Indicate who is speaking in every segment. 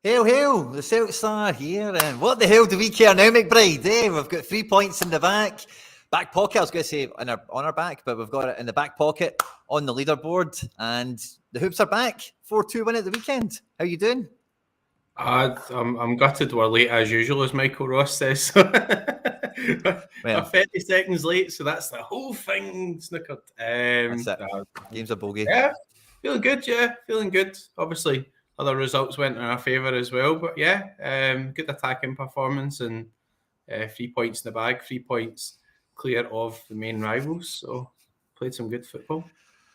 Speaker 1: Hail, hail, the Celtic Star here, and what the hell do we care now, McBride? We've got 3 points in the back pocket, I was going to say on our back, but we've got it in the back pocket on the leaderboard, and the Hoops are back, 4-2 win at the weekend. How you doing?
Speaker 2: I'm gutted we're late as usual, as Michael Ross says. We're 30 seconds late, so that's the whole thing snookered.
Speaker 1: That's it. Game's a bogey.
Speaker 2: Yeah, feeling good. Obviously, other results went in our favour as well, but good attacking performance and 3 points in the bag, 3 points clear of the main rivals. So played some good football.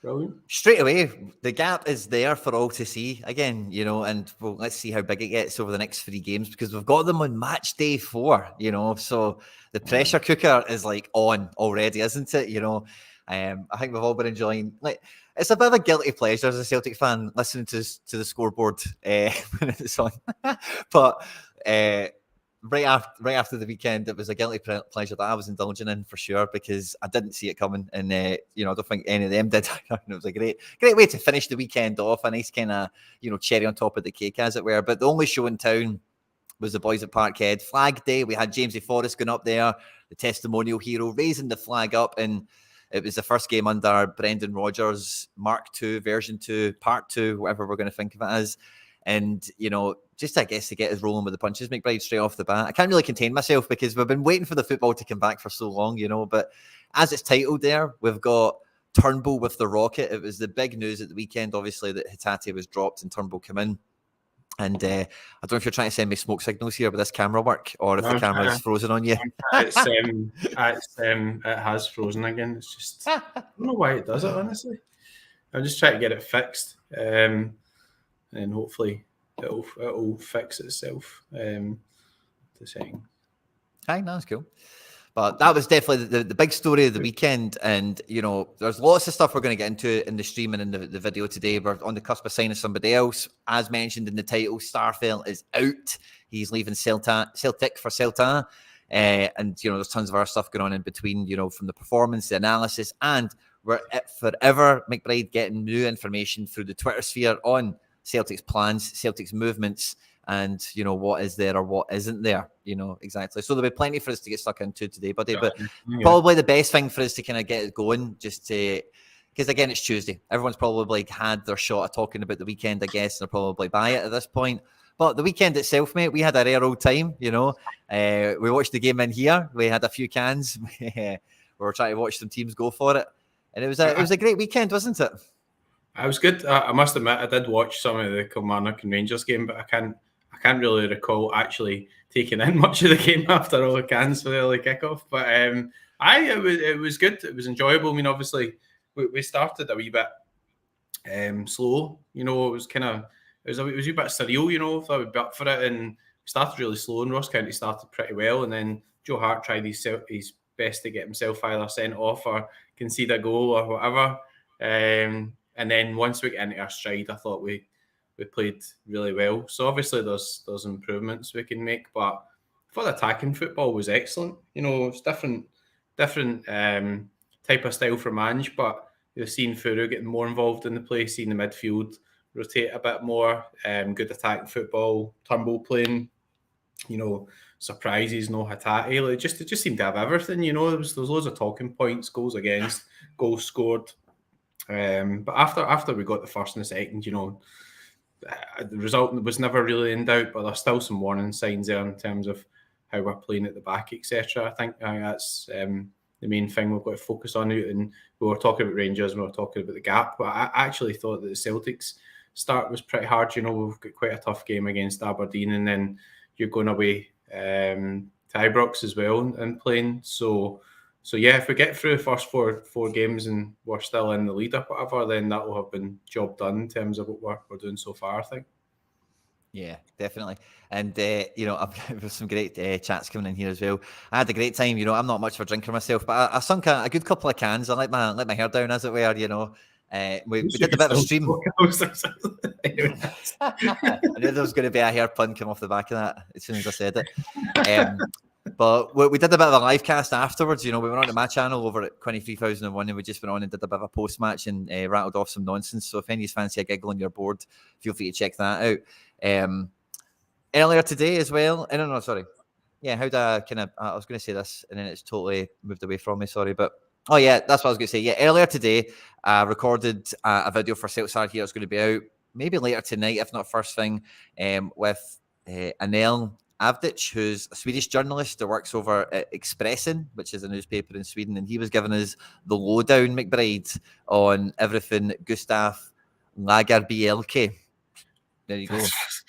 Speaker 2: Brilliant.
Speaker 1: Straight away, the gap is there for all to see again, and let's see how big it gets over the next 3 games because we've got them on match day 4, so the pressure cooker is like on already, isn't it? I think we've all been enjoying, it's a bit of a guilty pleasure as a Celtic fan listening to the scoreboard when it's on, but right after the weekend, it was a guilty pleasure that I was indulging in for sure because I didn't see it coming, and I don't think any of them did. It was a great way to finish the weekend off, a nice kind of cherry on top of the cake, as it were. But the only show in town was the boys at Parkhead Flag Day. We had Jamesy Forrest going up there, the testimonial hero, raising the flag up, and it was the first game under Brendan Rodgers, Mark II, version 2, part 2, whatever we're going to think of it as. And, just, I guess, to get us rolling with the punches, McBride, straight off the bat. I can't really contain myself because we've been waiting for the football to come back for so long, but as it's titled there, we've got Turnbull with the rocket. It was the big news at the weekend, obviously, that Hatate was dropped and Turnbull came in. And I don't know if you're trying to send me smoke signals here with this camera work or if the camera is frozen on you.
Speaker 2: It has frozen again. It's just, I don't know why it does it, honestly. I'm just trying to get it fixed. And hopefully it'll fix itself. The setting.
Speaker 1: Hi, that's cool. But that was definitely the big story of the weekend. And, there's lots of stuff we're going to get into in the stream and in the video today. We're on the cusp of signing somebody else. As mentioned in the title, Starfelt is out. He's leaving Celtic for Celta. And, there's tons of other stuff going on in between, from the performance, the analysis, and we're forever, McBride, getting new information through the Twitter sphere on Celtic's plans, Celtic's movements, and what is there or what isn't there, exactly. So there'll be plenty for us to get stuck into today, buddy. But probably the best thing for us to kind of get it going, just to, because again it's Tuesday. Everyone's probably had their shot at talking about the weekend, I guess, and they're probably by it at this point. But the weekend itself, mate, we had a rare old time. We watched the game in here. We had a few cans. We were trying to watch some teams go for it, and it was a great weekend, wasn't it?
Speaker 2: It was good. I must admit, I did watch some of the Kilmarnock and Rangers game, but I can't really recall actually taking in much of the game after all the cans for the early kickoff. But it was good. It was enjoyable. I mean, obviously, we started a wee bit slow. It was a wee bit surreal. Thought we'd be up for it, and we started really slow. And Ross County started pretty well, and then Joe Hart tried his best to get himself either sent off or concede a goal or whatever. And then once we get into our stride, I thought we played really well. So obviously there's improvements we can make, but I thought attacking football was excellent. It's different type of style from Ange, but you've seen Furu getting more involved in the play, seeing the midfield rotate a bit more, good attacking football, Turnbull playing, surprises, no Hatate. It just seemed to have everything, there was loads of talking points, goals against, goals scored. But after we got the first and the second, the result was never really in doubt, but there's still some warning signs there in terms of how we're playing at the back, etc. I think that's the main thing we've got to focus on. And we were talking about Rangers, we were talking about the gap, but I actually thought that the Celtics start was pretty hard. We've got quite a tough game against Aberdeen, and then you're going away to Ibrox as well and playing. So yeah, if we get through the first four games and we're still in the lead or whatever, then that will have been job done in terms of what we're doing so far, I think.
Speaker 1: Yeah, definitely. And, there's some great chats coming in here as well. I had a great time. I'm not much of a drinker myself, but I sunk a good couple of cans. I let my hair down, as it were, We did a bit of a stream. I knew there was going to be a hair pun come off the back of that as soon as I said it. But we did a bit of a live cast afterwards. We went on to my channel over at 23,001 and we just went on and did a bit of a post-match and rattled off some nonsense. So if any fancy a giggle on your board, feel free to check that out. earlier today as well. No, sorry. Yeah, how do I kind of? I was going to say this, and then it's totally moved away from me. Sorry, but oh yeah, that's what I was going to say. Yeah, earlier today, I recorded a video for Celtic here. It's going to be out maybe later tonight, if not first thing, with Anel Avdic, who's a Swedish journalist that works over at Expressen, which is a newspaper in Sweden, and he was giving us the lowdown, McBride, on everything Gustav Lagerbielke. There you go.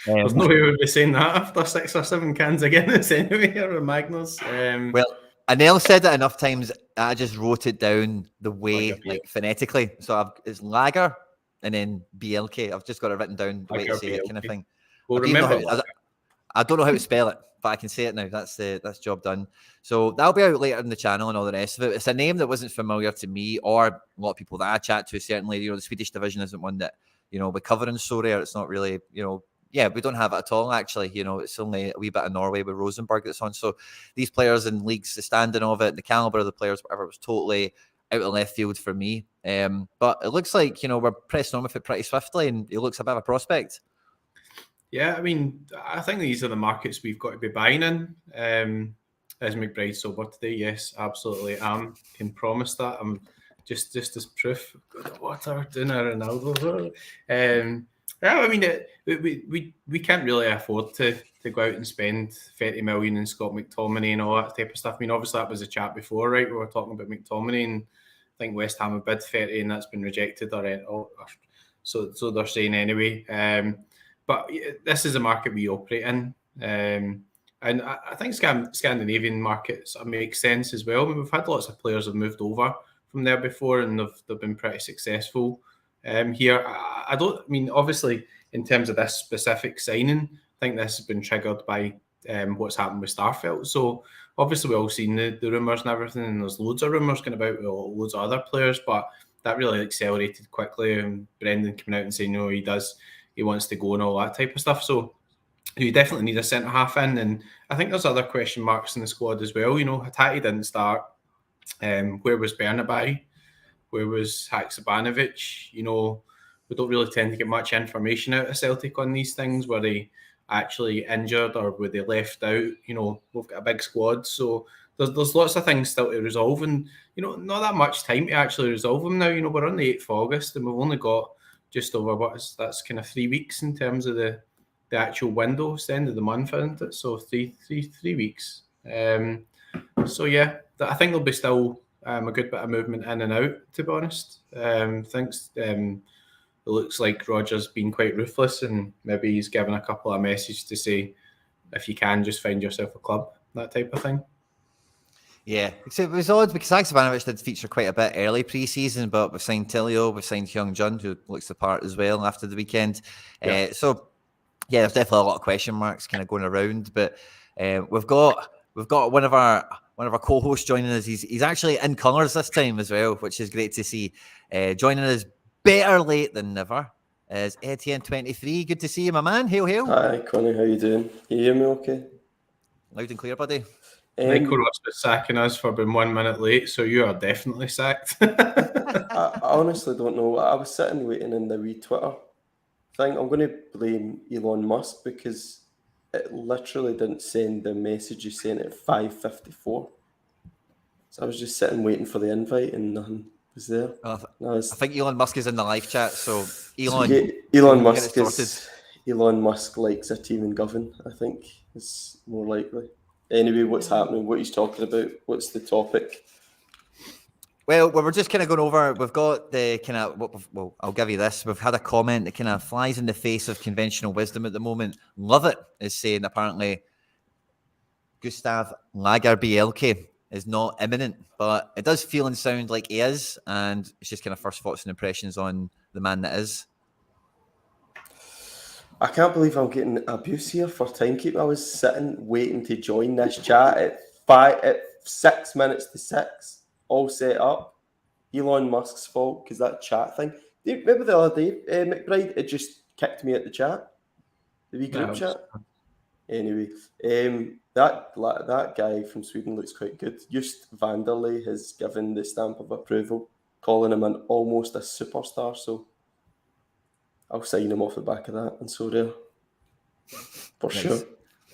Speaker 2: There's no way we'd be saying that after 6 or 7 cans of Guinness anyway, or Magners.
Speaker 1: Well, Anel said it enough times. I just wrote it down the way,
Speaker 2: Lager
Speaker 1: like phonetically. So it's Lager and then BLK. I've just got it written down the way to say it, kind of thing.
Speaker 2: Well,
Speaker 1: I don't know
Speaker 2: remember
Speaker 1: how, I don't know how to spell it, but I can say it now. That's job done. So that'll be out later in the channel and all the rest of it. It's a name that wasn't familiar to me or a lot of people that I chat to. Certainly, the Swedish division isn't one that we cover in Sorare. It's not really, yeah, we don't have it at all, actually. It's only a wee bit of Norway with Rosenborg that's on. So these players in leagues, the standing of it, the caliber of the players, whatever, was totally out of left field for me. But it looks like, we're pressing on with it pretty swiftly, and it looks a bit of a prospect.
Speaker 2: Yeah, I mean, I think these are the markets we've got to be buying in. As McBride sober today, yes, absolutely. Can promise that. I'm just as proof. Good water, dinner, Ronaldo. Yeah, I mean, we can't really afford to go out and spend 30 million in Scott McTominay and all that type of stuff. I mean, obviously that was a chat before, right? We were talking about McTominay, and I think West Ham have bid 30, and that's been rejected. So they're saying anyway. But this is a market we operate in. And I think Scandinavian markets make sense as well. I mean, we've had lots of players have moved over from there before, and they've been pretty successful here. I mean, obviously, in terms of this specific signing, I think this has been triggered by what's happened with Starfelt. So obviously, we've all seen the rumours and everything, and there's loads of rumours going about with loads of other players, but that really accelerated quickly. And Brendan coming out and saying, he wants to go and all that type of stuff. So you definitely need a centre half in, and I think there's other question marks in the squad as well. Hatate didn't start. Where was Bernabai? Where was Haksabanovic? We don't really tend to get much information out of Celtic on these things. Were they actually injured or were they left out? We've got a big squad, so there's lots of things still to resolve, and not that much time to actually resolve them now. We're on the 8th of August, and we've only got just over that's kind of 3 weeks in terms of the actual window. It's the end of the month, isn't it? So three weeks. So yeah, I think there'll be still a good bit of movement in and out, to be honest. Thanks. It looks like Roger's been quite ruthless, and maybe he's given a couple of messages to say, if you can, just find yourself a club, that type of thing.
Speaker 1: Yeah, except it was odd because Haksabanovic did feature quite a bit early pre-season, but we've signed Tilio, we've signed Hyung Jun, who looks the part as well after the weekend. Yeah. So yeah, there's definitely a lot of question marks kind of going around, but we've got one of our co-hosts joining us. He's actually in colours this time as well, which is great to see. Joining us better late than never is Etienne23. Good to see you, my man. Hail, hail.
Speaker 3: Hi, Connie. How you doing? Can you hear me okay?
Speaker 1: Loud and clear, buddy.
Speaker 2: Nico Ross was sacking us for being 1 minute late, so you are definitely sacked.
Speaker 3: I honestly don't know. I was sitting waiting in the wee Twitter thing. I'm going to blame Elon Musk because it literally didn't send the message you sent at 5:54. So I was just sitting waiting for the invite and nothing was there.
Speaker 1: I think Elon Musk is in the live chat, so
Speaker 3: Elon Musk likes a team in Govan, I think, is more likely. Anyway, what's happening? What he's talking about? What's the topic?
Speaker 1: Well, we're just kind of going over. We've got the kind of. Well, I'll give you this. We've had a comment that kind of flies in the face of conventional wisdom at the moment. Love it is saying apparently Gustav Lagerbielke is not imminent, but it does feel and sound like he is, and it's just kind of first thoughts and impressions on the man that is.
Speaker 3: I can't believe I'm getting abuse here for timekeeping. I was sitting waiting to join this chat at 6 minutes to 6, all set up. Elon Musk's fault because that chat thing. Do you remember the other day, McBride? It just kicked me at the chat, the wee group chat. Anyway, that guy from Sweden looks quite good. Just Vanderlei has given the stamp of approval, calling him almost a superstar. So I'll sign him off the back of that, and so there, for sure.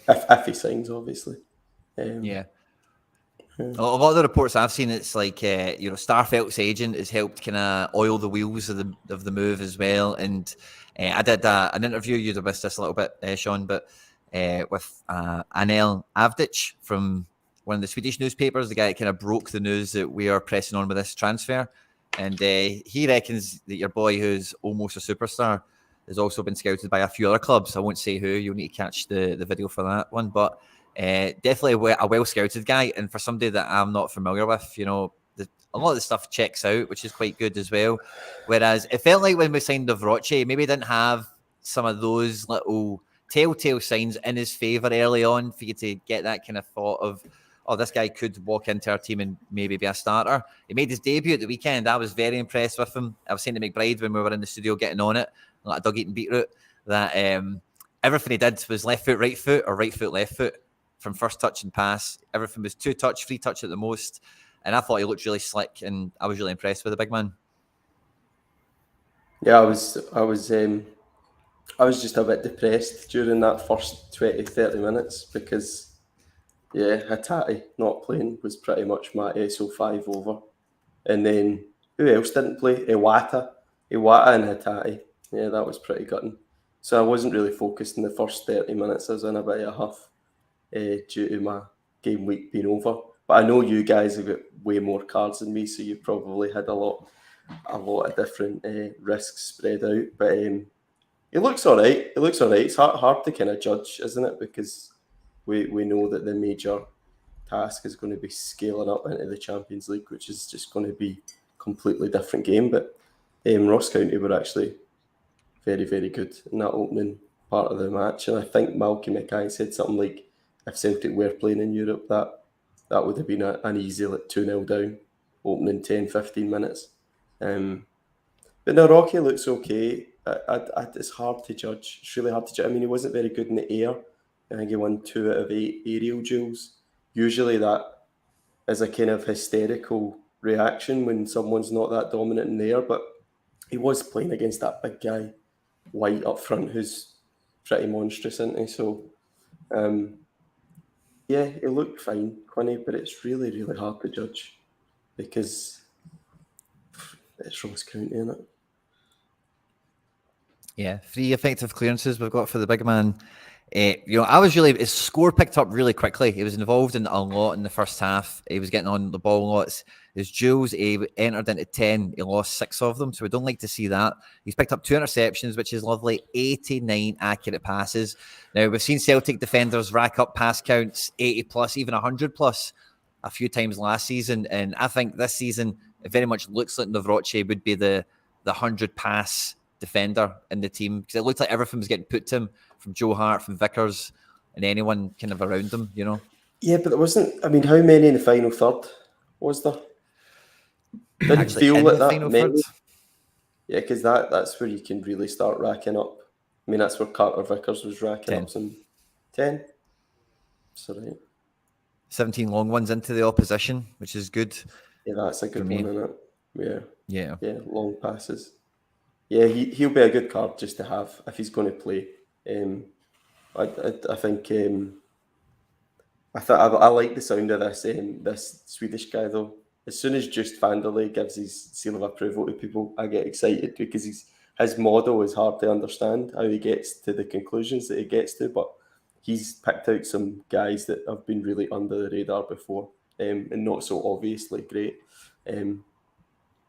Speaker 3: if he signs, obviously.
Speaker 1: Yeah. A lot of the reports I've seen, it's like Starfelt's agent has helped kind of oil the wheels of the move as well. And I did an interview. You'd have missed this a little bit, Sean, but with Anel Avdic from one of the Swedish newspapers, the guy that kind of broke the news that we are pressing on with this transfer. And he reckons that your boy, who's almost a superstar, has also been scouted by a few other clubs. I won't say who. You'll need to catch the video for that one, but. Definitely a well-scouted guy, and for somebody that I'm not familiar with, a lot of the stuff checks out, which is quite good as well. Whereas it felt like when we signed Davroche, maybe didn't have some of those little telltale signs in his favour early on for you to get that kind of thought of, oh, this guy could walk into our team and maybe be a starter. He made his debut at the weekend. I was very impressed with him. I was saying to McBride when we were in the studio getting on it, like a dog eating beetroot, that everything he did was left foot, right foot, or right foot, left foot. From first touch and pass, everything was 2 touch, 3 touch at the most, and I thought he looked really slick, and I was really impressed with the big man.
Speaker 3: Yeah, I was just a bit depressed during that first 20-30 minutes because, Hatate not playing was pretty much my SO5 over, and then who else didn't play? Iwata and Hatate. Yeah, that was pretty gutting. So I wasn't really focused in the first 30 minutes. I was in a bit of a huff. Due to my game week being over, but I know you guys have got way more cards than me, so you probably had a lot of different risks spread out. But it looks all right. It's hard to kind of judge, isn't it? Because we know that the major task is going to be scaling up into the Champions League, which is just going to be a completely different game. But Ross County were actually very, very good in that opening part of the match, and I think Malky Mackay said something like, if Celtic were playing in Europe, that would have been an easy 2-0 down, opening 10-15 minutes. But no, Rocky looks okay. It's hard to judge. It's really hard to judge. I mean, he wasn't very good in the air. I think he won 2 out of 8 aerial duels. Usually that is a kind of hysterical reaction when someone's not that dominant in the air, but he was playing against that big guy, White, up front, who's pretty monstrous, isn't he? So, it looked fine, Quinny, but it's really, really hard to judge because it's Ross County, isn't it?
Speaker 1: Yeah, 3 effective clearances we've got for the big man. His score picked up really quickly. He was involved in a lot in the first half. He was getting on the ball lots. His duels, he entered into 10. He lost 6 of them, so we don't like to see that. He's picked up 2 interceptions, which is lovely. 89 accurate passes. Now, we've seen Celtic defenders rack up pass counts, 80 plus, even 100 plus a few times last season. And I think this season, it very much looks like Navroche would be the 100 pass defender in the team, because it looked like everything was getting put to him from Joe Hart, from Vickers, and anyone kind of around him,
Speaker 3: Yeah, but there wasn't. I mean, how many in the final third was there? Didn't
Speaker 1: Actually,
Speaker 3: feel
Speaker 1: in
Speaker 3: like
Speaker 1: the
Speaker 3: that
Speaker 1: final
Speaker 3: many.
Speaker 1: third.
Speaker 3: Yeah, because that's where you can really start racking up. I mean, that's where Carter Vickers was racking
Speaker 1: 10.
Speaker 3: up some 10. So right.
Speaker 1: 17 long ones into the opposition, which is good.
Speaker 3: Yeah, that's a good one, isn't it?
Speaker 1: Yeah.
Speaker 3: Yeah, long passes. Yeah, he'll be a good card just to have if he's going to play. I think I like the sound of this Swedish guy though. As soon as Just Vanderlei gives his seal of approval to people, I get excited because his model is hard to understand how he gets to the conclusions that he gets to, but he's picked out some guys that have been really under the radar before and not so obviously great.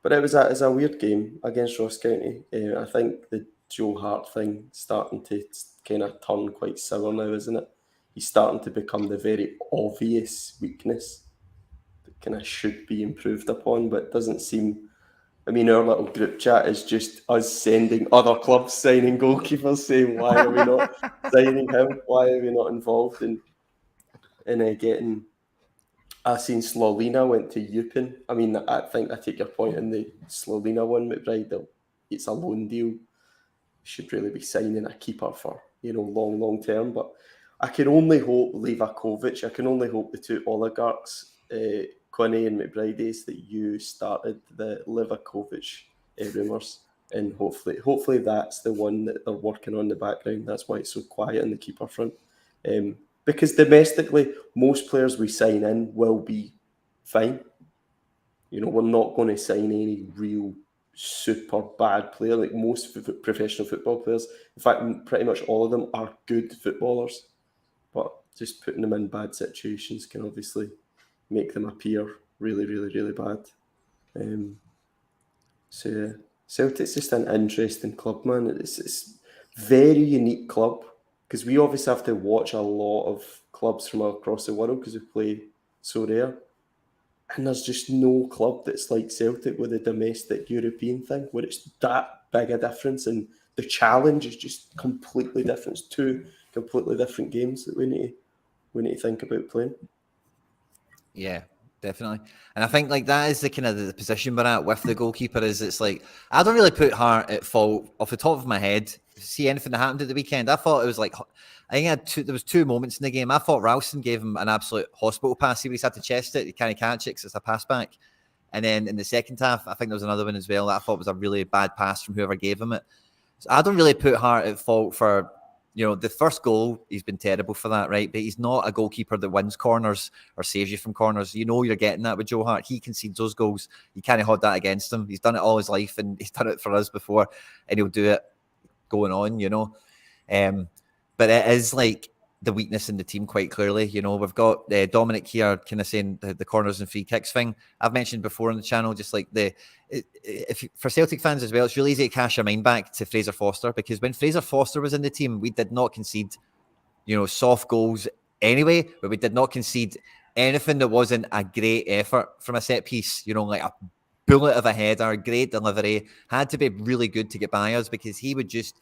Speaker 3: But it was a weird game against Ross County. I think the Joe Hart thing starting to kind of turn quite sour now, isn't it? He's starting to become the very obvious weakness that kind of should be improved upon, but it doesn't seem. I mean, our little group chat is just us sending other clubs signing goalkeepers, saying, why are we not signing him? Why are we not involved in getting... I seen Slolina went to Eupen. I mean, I think I take your point in the Slolina one, McBride. It's a loan deal. Should really be signing a keeper for, long term. But I can only hope Livakovic, I can only hope the 2 oligarchs, Quinny and McBride, that you started the Livakovic rumours. And hopefully that's the one that they're working on in the background. That's why it's so quiet in the keeper front. because domestically, most players we sign in will be fine. You know, we're not going to sign any real super bad player like most professional football players. In fact, pretty much all of them are good footballers, but just putting them in bad situations can obviously make them appear really, really, really bad. So yeah, Celtic's just an interesting club, man. It's very unique club because we obviously have to watch a lot of clubs from across the world because we play so rare. And there's just no club that's like Celtic with a domestic European thing where it's that big a difference, and the challenge is just completely different. It's two completely different games that we need to think about playing.
Speaker 1: Yeah, definitely. And I think like that is the kind of the position we're at with the goalkeeper. Is it's like I don't really put Hart at fault off the top of my head. See anything that happened at the weekend? I thought it was like I think there was two moments in the game. I thought Ralston gave him an absolute hospital pass. He had to chest it. He can't catch it because it's a pass back. And then in the second half, I think there was another one as well that I thought was a really bad pass from whoever gave him it. So I don't really put Hart at fault for, you know, the first goal. He's been terrible for that, right? But he's not a goalkeeper that wins corners or saves you from corners. You know you're getting that with Joe Hart. He concedes those goals. You can't hold that against him. He's done it all his life, and he's done it for us before, and he'll do it going on, you know. But it is like the weakness in the team quite clearly. You know, we've got Dominic here kind of saying the corners and free kicks thing. I've mentioned before on the channel, just like for Celtic fans as well, it's really easy to cash your mind back to Fraser Foster, because when Fraser Foster was in the team, we did not concede, you know, soft goals anyway, but we did not concede anything that wasn't a great effort from a set piece, you know, like a bullet of a header, great delivery, had to be really good to get by us, because he would just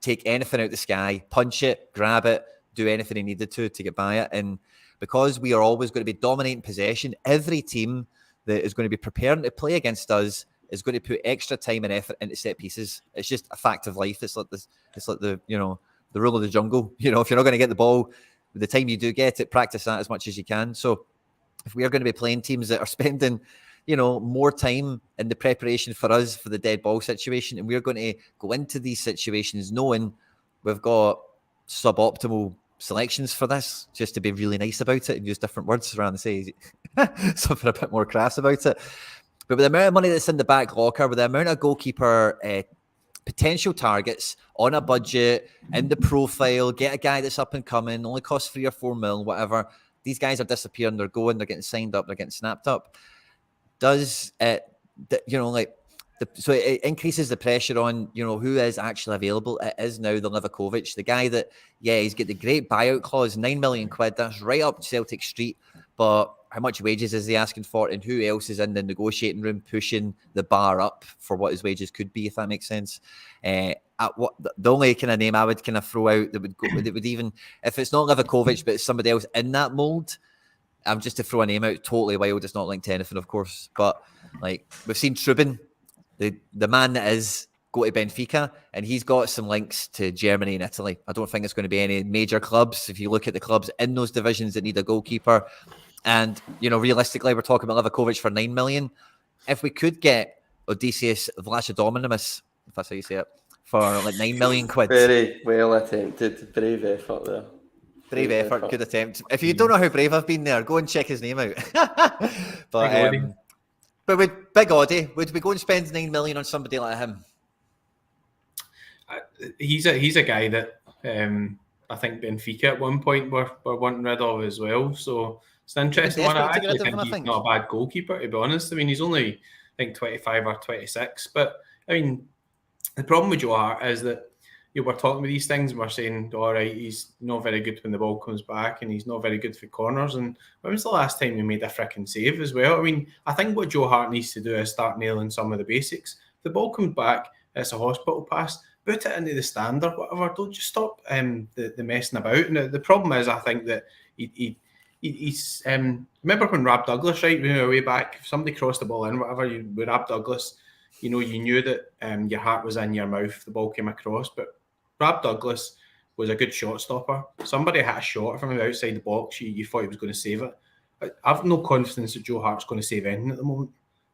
Speaker 1: take anything out the sky, punch it, grab it, do anything he needed to get by it. And because we are always going to be dominating possession, every team that is going to be preparing to play against us is going to put extra time and effort into set pieces. It's just a fact of life. It's like this. It's like the, you know, the rule of the jungle. You know, if you're not going to get the ball, the time you do get it, practice that as much as you can. So if we are going to be playing teams that are spending, you know, more time in the preparation for us for the dead ball situation, and we're going to go into these situations knowing we've got suboptimal selections for this, just to be really nice about it and use different words rather than say something a bit more crass about it. But with the amount of money that's in the back locker, with the amount of goalkeeper potential targets on a budget, in the profile, get a guy that's up and coming, only costs 3 or 4 mil, whatever. These guys are disappearing, they're going, they're getting signed up, they're getting snapped up. Does it, you know, like, so it increases the pressure on, you know, who is actually available. It is now the Livakovic, the guy that, yeah, he's got the great buyout clause, 9 million quid. That's right up Celtic Street. But how much wages is he asking for? And who else is in the negotiating room pushing the bar up for what his wages could be, if that makes sense? The only kind of name I would kind of throw out that would even, if it's not Livakovic, but it's somebody else in that mold, I'm just to throw a name out, totally wild. It's not linked to anything, of course. But like, we've seen Trubin, the man that is go to Benfica, and he's got some links to Germany and Italy. I don't think it's going to be any major clubs. If you look at the clubs in those divisions that need a goalkeeper, and, you know, realistically, we're talking about Livakovic for 9 million. If we could get Odysseus Vlachodimos, if that's how you say it, for like 9 million quid.
Speaker 3: Very well attempted. Brave effort there.
Speaker 1: Brave effort, good attempt. If you don't know how brave I've been there, go and check his name out. But with Big Audie, would we go and spend 9 million on somebody like him?
Speaker 2: He's a guy that I think Benfica at one point were wanting rid of as well. So it's an interesting one. I actually think he's not a bad goalkeeper, to be honest. I mean, he's only, I think, 25 or 26. But I mean, the problem with Joe Hart is that, you know, we're talking about these things and we're saying, all right, he's not very good when the ball comes back and he's not very good for corners. And when was the last time he made a fricking save as well? I mean, I think what Joe Hart needs to do is start nailing some of the basics. If the ball comes back, it's a hospital pass, put it into the stand or whatever. Don't just stop the messing about. And the problem is, I think that he's remember when Rab Douglas, right, when we were way back, if somebody crossed the ball in, whatever, with Rab Douglas, you know, you knew that your heart was in your mouth, the ball came across. But Rab Douglas was a good shot stopper. Somebody had a shot from him outside the box, you thought he was going to save it. I've no confidence that Joe Hart's going to save anything at the moment.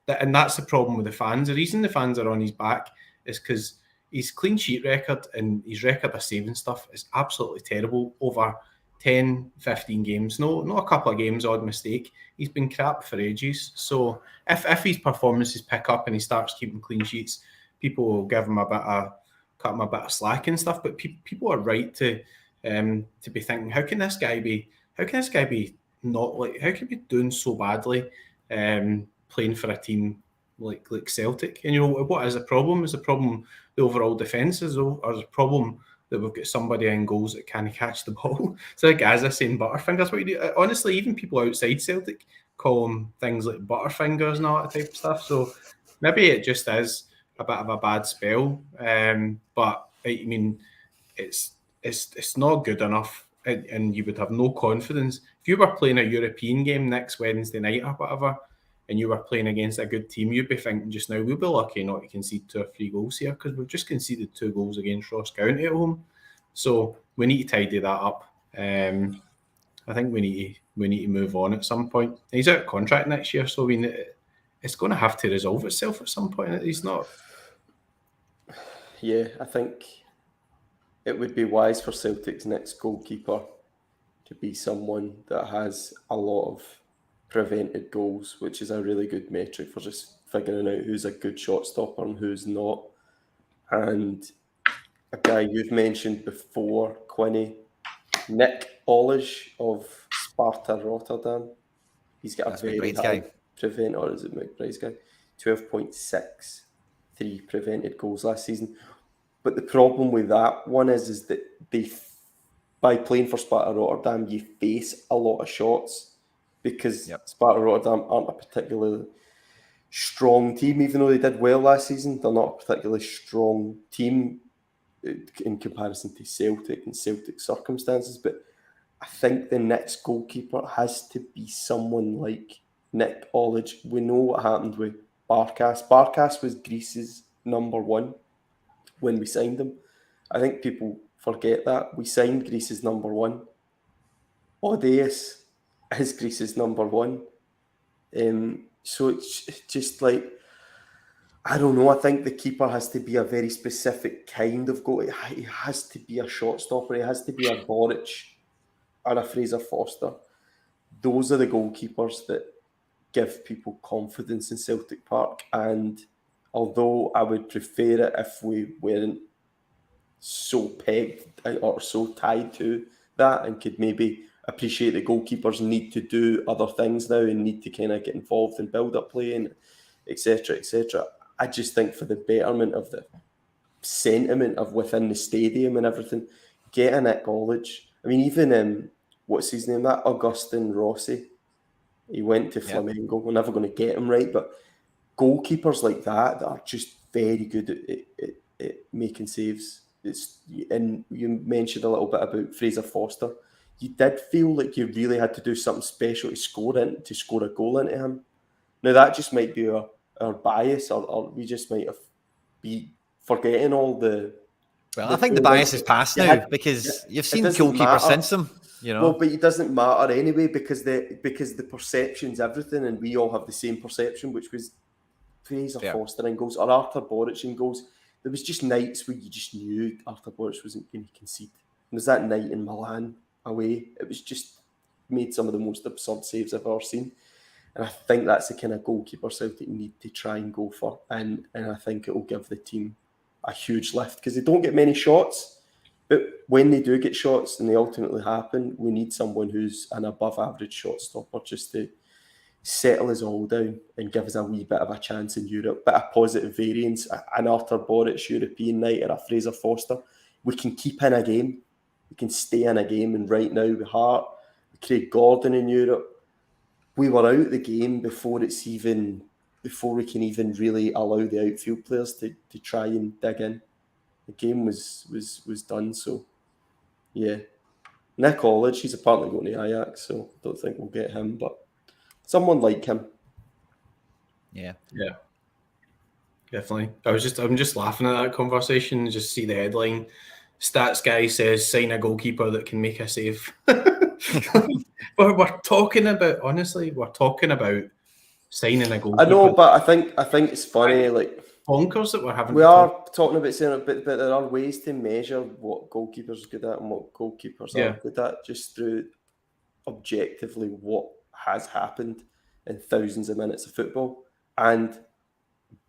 Speaker 2: And that's the problem with the fans. The reason the fans are on his back is because his clean sheet record and his record of saving stuff is absolutely terrible over 10, 15 games, not a couple of games, odd mistake. He's been crap for ages. So if his performances pick up and he starts keeping clean sheets, people will give him cut him a bit of slack and stuff. But people are right to be thinking, how can this guy be not like, how can he be doing so badly playing for a team like Celtic? And what is the problem? Is the problem the overall defences, or is the problem that we've got somebody in goals that can't catch the ball? It's like Gaza saying Butterfingers. What you do, honestly, even people outside Celtic call them things like Butterfingers and all that type of stuff. So maybe it just is a bit of a bad spell. But I mean, it's not good enough, and you would have no confidence if you were playing a European game next Wednesday night or whatever, and you were playing against a good team. You'd be thinking just now, we'll be lucky not to concede 2 or 3 goals here, because we've just conceded 2 goals against Ross County at home. So we need to tidy that up. I think we need to move on at some point. He's out of contract next year, so I mean, it's going to have to resolve itself at some point. He's not.
Speaker 3: Yeah, I think it would be wise for Celtic's next goalkeeper to be someone that has a lot of prevented goals, which is a really good metric for just figuring out who's a good shot stopper and who's not. And a guy you've mentioned before, Quinny, Nick Olish of Sparta Rotterdam. He's got a very high prevent, or is it McBride's guy? 12.63 prevented goals last season. But the problem with that one is that by playing for Sparta Rotterdam, you face a lot of shots, because Sparta Rotterdam aren't a particularly strong team. Even though they did well last season, they're not a particularly strong team in comparison to Celtic and Celtic circumstances. But I think the next goalkeeper has to be someone like Nick Olish. We know what happened with Barkas. Barkas was Greece's number 1 when we signed him. I think people forget that. We signed Greece's number 1. Odeus is Greece's number 1. So it's just like, I don't know. I think the keeper has to be a very specific kind of goal. He has to be a shot stopper. He has to be a Boric or a Fraser Foster. Those are the goalkeepers that give people confidence in Celtic Park. And although I would prefer it if we weren't so pegged or so tied to that, and could maybe appreciate that goalkeepers need to do other things now and need to kind of get involved in build-up play and etc., etc. I just think for the betterment of the sentiment of within the stadium and everything, get a Nick Olish. I mean, even what's his name? That Augustin Rossi. He went to Flamengo. We're never going to get him right, but goalkeepers like that are just very good at making saves. And you mentioned a little bit about Fraser Foster. You did feel like you really had to do something special to score a goal into him. Now that just might be our bias, or we just might be forgetting all the.
Speaker 1: Well, I think the bias is past now, because you've seen goalkeepers since him.
Speaker 3: Well, but it doesn't matter anyway, because the perception's everything, and we all have the same perception, which was Fraser Foster in goals or Artur Boric in goals. There was just nights where you just knew Artur Boric wasn't going to concede. And there's that night in Milan away. It was just made some of the most absurd saves I've ever seen. And I think that's the kind of goalkeeper Celtic need to try and go for. And I think it will give the team a huge lift, because they don't get many shots. But when they do get shots, and they ultimately happen, we need someone who's an above average shot stopper, just to settle us all down and give us a wee bit of a chance in Europe, bit of positive variance, an Artur Boric European night or a Fraser Foster. We can keep in a game. We can stay in a game. And right now with Hart, Craig Gordon in Europe, we were out the game before we can even really allow the outfield players to try and dig in. The game was done. So yeah, Nick Olish, he's apparently going to Ajax, so I don't think we'll get him, but someone like him.
Speaker 2: Yeah, definitely. I'm just laughing at that conversation. Just see the headline: Stats guy says sign a goalkeeper that can make a save. we're talking about signing a goalkeeper.
Speaker 3: I know, but I think it's funny. Like,
Speaker 2: bonkers that we're having
Speaker 3: We
Speaker 2: to
Speaker 3: are
Speaker 2: talk.
Speaker 3: talking about saying it, but there are ways to measure what goalkeepers are good at and what goalkeepers aren't good at, just through objectively what has happened in thousands of minutes of football. And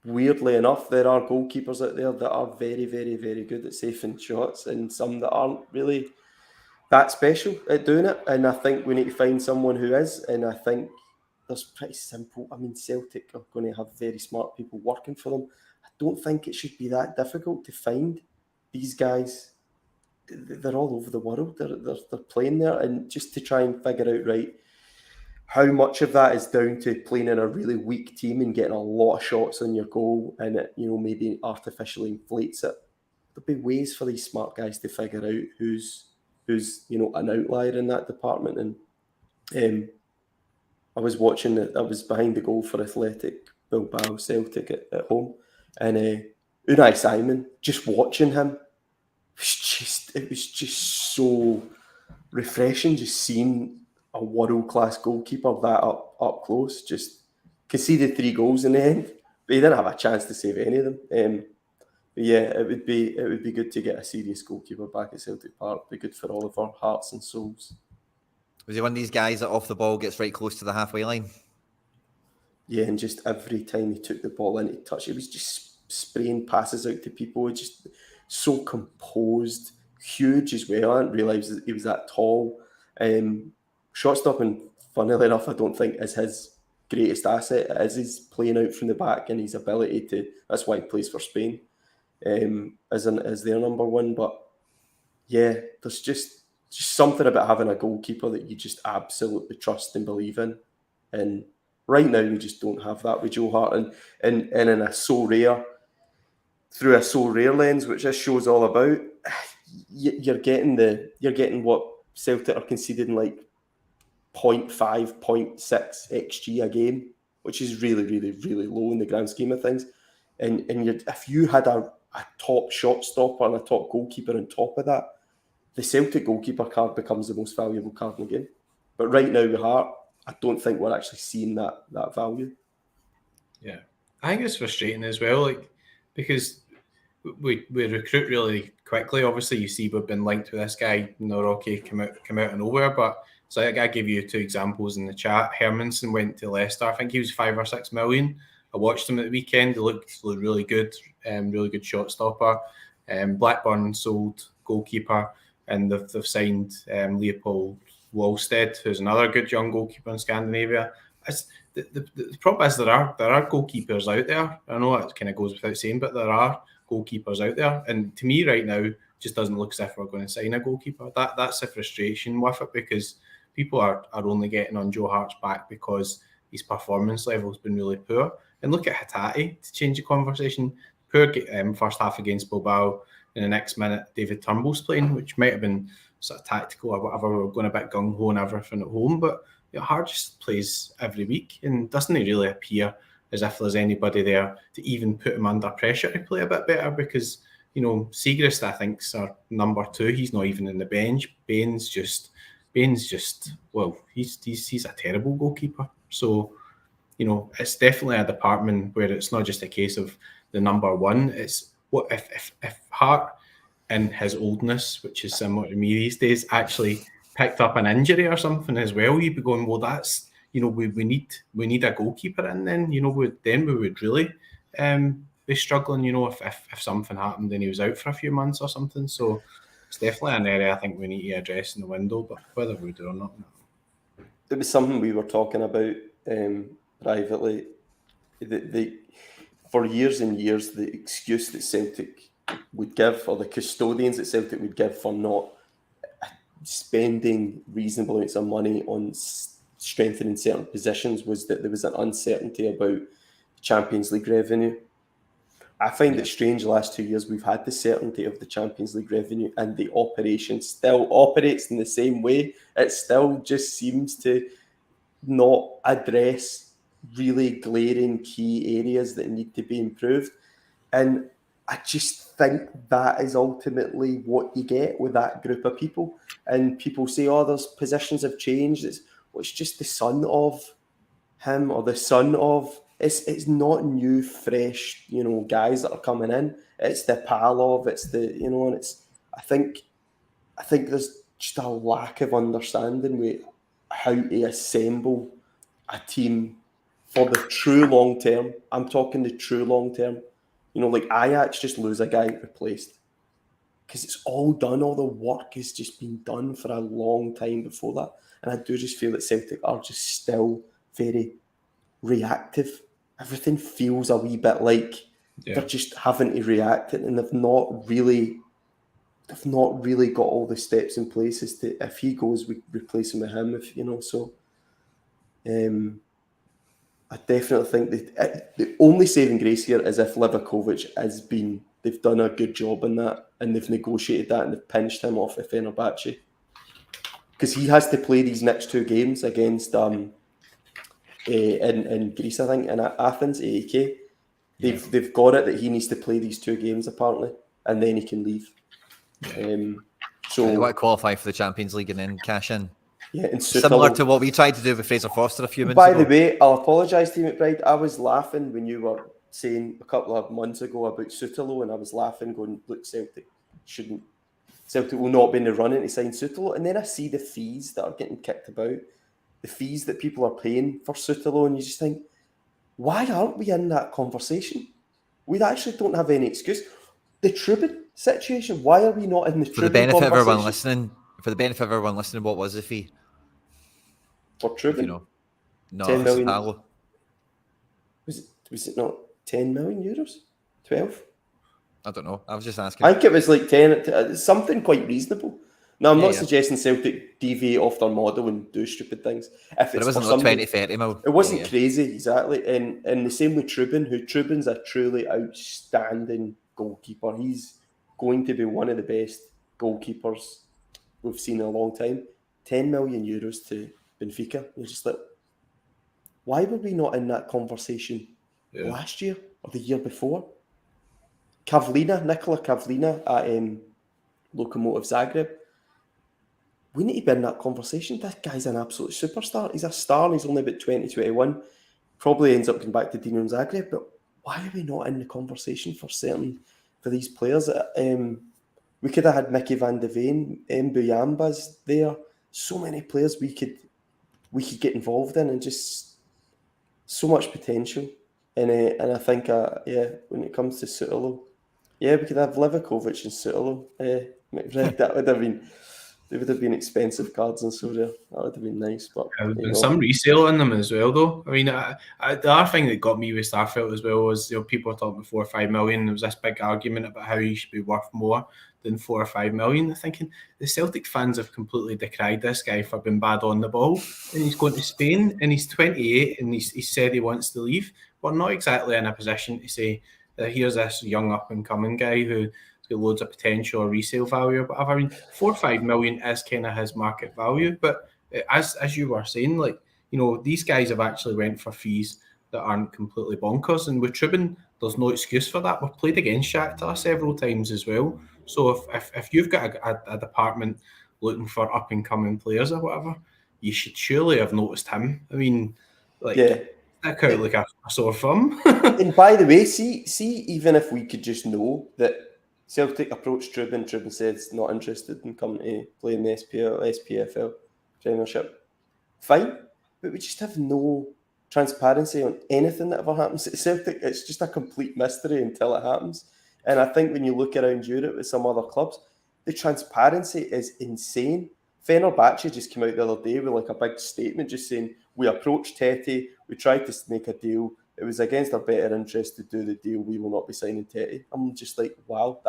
Speaker 3: weirdly enough, there are goalkeepers out there that are very, very, very good at saving shots, and some that aren't really that special at doing it. And I think we need to find someone who is. And I think there's pretty simple. I mean, Celtic are going to have very smart people working for them. I don't think it should be that difficult to find these guys. They're all over the world. They're playing there, and just to try and figure out, right, how much of that is down to playing in a really weak team and getting a lot of shots on your goal, and it, maybe artificially inflates it. There'll be ways for these smart guys to figure out who's an outlier in that department. And I was watching it. I was behind the goal for Athletic Bilbao Celtic at home, and Unai Simon, just watching him, it was just so refreshing, just seeing a world-class goalkeeper that up close. Just conceded 3 goals in the end, but he didn't have a chance to save any of them. But yeah, it would be good to get a serious goalkeeper back at Celtic Park. It'd be good for all of our hearts and souls.
Speaker 1: Was he one of these guys that off the ball gets right close to the halfway line?
Speaker 3: Yeah, and just every time he took the ball into touch, it was just spraying passes out to people. Just so composed, huge as well. I didn't realise that he was that tall. Shot stopping, funnily enough, I don't think is his greatest asset. It is his playing out from the back and his ability to. That's why he plays for Spain, as their number one. But yeah, there's just something about having a goalkeeper that you just absolutely trust and believe in. And right now, we just don't have that with Joe Hart, and in a through a so rare lens, which this show's all about. You're getting what Celtic are conceding like 0.5, 0.6 XG a game, which is really, really, really low in the grand scheme of things. And if you had a top shot stopper and a top goalkeeper on top of that, the Celtic goalkeeper card becomes the most valuable card in the game. But right now with Hart, I don't think we're actually seeing that value.
Speaker 2: Yeah, I think it's frustrating as well, like, because we recruit really quickly. Obviously, you see we've been linked with this guy, Rocky, come out of nowhere. But so I gave you 2 examples in the chat. Hermansen went to Leicester. I think he was 5 or 6 million. I watched him at the weekend. He looked really good, really good shot stopper. Blackburn sold goalkeeper, and they've signed Leopold Wallstead, who's another good young goalkeeper in Scandinavia. The problem is there are goalkeepers out there. I know that kind of goes without saying, but there are goalkeepers out there, and to me right now, just doesn't look as if we're going to sign a goalkeeper. That's the frustration with it, because people are only getting on Joe Hart's back because his performance level has been really poor. And look at Hatate to change the conversation. Poor first half against Bilbao. In the next minute, David Turnbull's playing, which might have been sort of tactical or whatever. We were going a bit gung ho and everything at home, but Hart just plays every week and doesn't really appear as if there's anybody there to even put him under pressure to play a bit better, because Siegrist, I think, is our number 2. He's not even in the bench. Bain's just well, he's a terrible goalkeeper. So it's definitely a department where it's not just a case of the number 1. It's what if Hart, in his oldness, which is similar to me these days, actually picked up an injury or something as well, you'd be going, well, that's we need a goalkeeper in then. We would really be struggling. If something happened and he was out for a few months or something. So it's definitely an area I think we need to address in the window, but whether we do or not.
Speaker 3: It was something we were talking about privately. For years and years, the excuse that Celtic would give, or the custodians that Celtic would give for not spending reasonable amounts of money on strengthening certain positions, was that there was an uncertainty about Champions League revenue. I find it strange the last 2 years we've had the certainty of the Champions League revenue, and the operation still operates in the same way. It still just seems to not address really glaring key areas that need to be improved. And I just think that is ultimately what you get with that group of people. And people say, those positions have changed. It's just the son of him or the son of It's not new, fresh, guys that are coming in. It's the Palov, it's the, and it's. I think there's just a lack of understanding with how to assemble a team for the true long term. I'm talking the true long term. Like Ajax just lose a guy replaced because it's all done. All the work has just been done for a long time before that. And I do just feel that Celtic are just still very reactive. Everything feels a wee bit like they're just having to react, and they've not really got all the steps in place as to if he goes, we replace him with him. So I definitely think that the only saving grace here is if Livakovic they've done a good job in that, and they've negotiated that, and they've pinched him off of Fenerbahce, because he has to play these next 2 games against in Greece, I think, in Athens, AEK. They've got it that he needs to play these 2 games apparently, and then he can leave.
Speaker 1: So they want to qualify for the Champions League and then cash in.
Speaker 3: Yeah, and
Speaker 1: similar to what we tried to do with Fraser Forster a few minutes
Speaker 3: ago. By
Speaker 1: the
Speaker 3: way, I'll apologise to you, McBride. I was laughing when you were saying a couple of months ago about Sutalo, and I was laughing, going, "Look, Celtic will not be in the running to sign Sutalo." And then I see the fees that are getting kicked about, the fees that people are paying for Sutalo, and you just think, why aren't we in that conversation? We actually don't have any excuse. The Trubin situation, why are we not in the Trubin conversation?
Speaker 1: For the benefit of everyone listening, what was the fee?
Speaker 3: For Trubin?
Speaker 1: No,
Speaker 3: 10 million.
Speaker 1: Sutalo.
Speaker 3: Was it not 10 million euros? 12?
Speaker 1: I don't know. I was just asking.
Speaker 3: I think it was like 10, something quite reasonable. Now, I'm not suggesting Celtic deviate off their model and do stupid things. If it's
Speaker 1: but it wasn't like 20, 30 mil.
Speaker 3: It wasn't crazy, exactly. And the same with Trubin's a truly outstanding goalkeeper. He's going to be one of the best goalkeepers we've seen in a long time. 10 million euros to Benfica. You're just like, why were we not in that conversation last year or the year before? Nikola Kavlina at Lokomotiv Zagreb. We need to be in that conversation. That guy's an absolute superstar. He's a star and he's only about 20, 21. Probably ends up going back to Dinamo Zagreb, but why are we not in the conversation for these players? We could have had Mickey van de Ven, Mbuyamba's there. So many players we could get involved in, and just so much potential. And I think, when it comes to Sutalo, we could have Livakovic and Sutalo. They would have been expensive cards and so there. That would have been nice. But
Speaker 2: and some resale in them as well, though. I mean, the other thing that got me with Starfelt as well was, people were talking about 4 or 5 million. There was this big argument about how he should be worth more than 4 or 5 million. I'm thinking the Celtic fans have completely decried this guy for being bad on the ball, and he's going to Spain, and he's 28, and he said he wants to leave. We're not exactly in a position to say that here's this young up and coming guy who got loads of potential or resale value or whatever. I mean, 4 or 5 million is kind of his market value, but as you were saying, these guys have actually went for fees that aren't completely bonkers, and with Trubin, there's no excuse for that. We've played against Shakhtar several times as well, so if you've got a department looking for up and coming players or whatever, you should surely have noticed him. I mean, stick out like a sore thumb.
Speaker 3: And by the way, see, even if we could just know that Celtic approached Trubin said he's not interested in coming to play in the SPFL Premiership, fine, but we just have no transparency on anything that ever happens at Celtic. It's just a complete mystery until it happens. And I think when you look around Europe with some other clubs, the transparency is insane. Fenerbahce just came out the other day with a big statement just saying, we approached Tete, we tried to make a deal, it was against our better interest to do the deal, we will not be signing Tete. I'm just like, wow,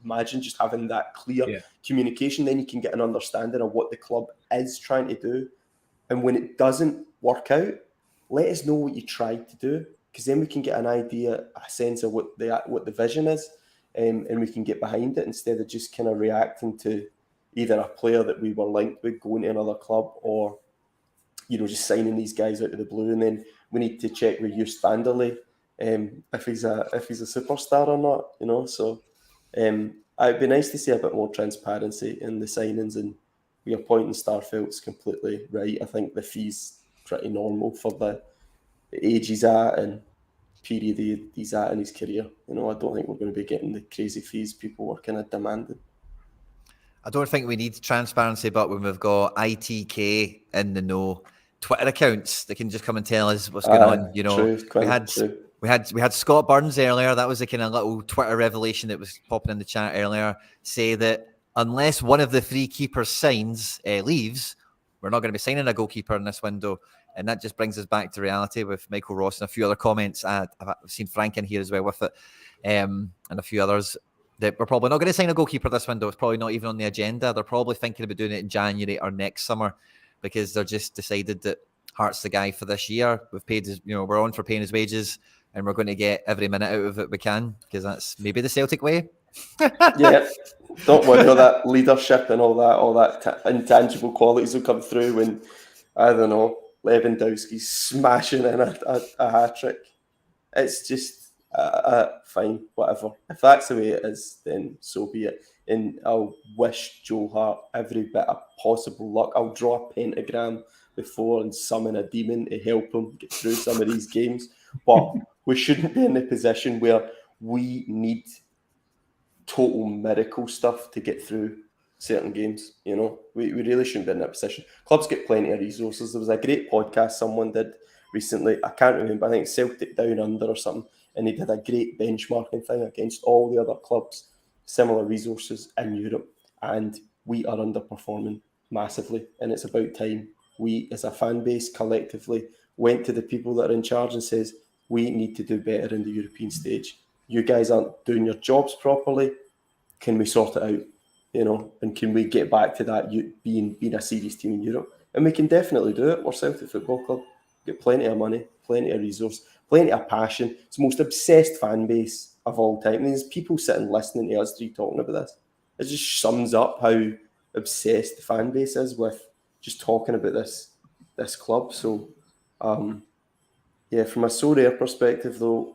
Speaker 3: imagine just having that clear communication, then you can get an understanding of what the club is trying to do. And when it doesn't work out, let us know what you tried to do, because then we can get an idea, a sense of what the vision is, and we can get behind it instead of just kind of reacting to either a player that we were linked with going to another club, or just signing these guys out of the blue. And then we need to check with Joost Vanderlei if he's a superstar or not. So it'd be nice to see a bit more transparency in the signings. And your point in Starfelt's completely right. I think the fee's pretty normal for the age he's at and period he's at in his career. You know, I don't think we're going to be getting the crazy fees people were kind of demanding.
Speaker 1: I don't think we need transparency, but when we've got ITK in the know, Twitter accounts that can just come and tell us what's going on. You know,
Speaker 3: true, Quinn,
Speaker 1: we had Scott Burns earlier. That was the kind of little Twitter revelation that was popping in the chat earlier. Say that unless one of the three keepers signs leaves, we're not going to be signing a goalkeeper in this window. And that just brings us back to reality with Michael Ross and a few other comments. I've seen Frank in here as well with it, and a few others. That we're probably not going to sign a goalkeeper this window. It's probably not even on the agenda. They're probably thinking about doing it in January or next summer because they're just decided that Hart's the guy for this year. We've paid his, we're on for paying his wages and we're going to get every minute out of it we can because that's maybe the Celtic way.
Speaker 3: Yeah, don't worry, all that leadership and all that intangible qualities will come through when, I don't know, Lewandowski's smashing in a hat-trick. It's just fine, whatever. If that's the way it is, then so be it. And I'll wish Joe Hart every bit of possible luck. I'll draw a pentagram before and summon a demon to help him get through some of these games. But we shouldn't be in the position where we need total miracle stuff to get through certain games. You know, we really shouldn't be in that position. Clubs get plenty of resources. There was a great podcast someone did recently. I can't remember. I think Celtic Down Under or something. And they did a great benchmarking thing against all the other clubs, similar resources in Europe. And we are underperforming massively. And it's about time we, as a fan base, collectively went to the people that are in charge and says, we need to do better in the European stage. You guys aren't doing your jobs properly. Can we sort it out? You know, and can we get back to that being a serious team in Europe? And we can definitely do it. We're Celtic Football Club. Get plenty of money, plenty of resource, plenty of passion. It's the most obsessed fan base of all time. And there's people sitting listening to us three talking about this. It just sums up how obsessed the fan base is with just talking about this club. So, yeah, from a Sorare perspective, though,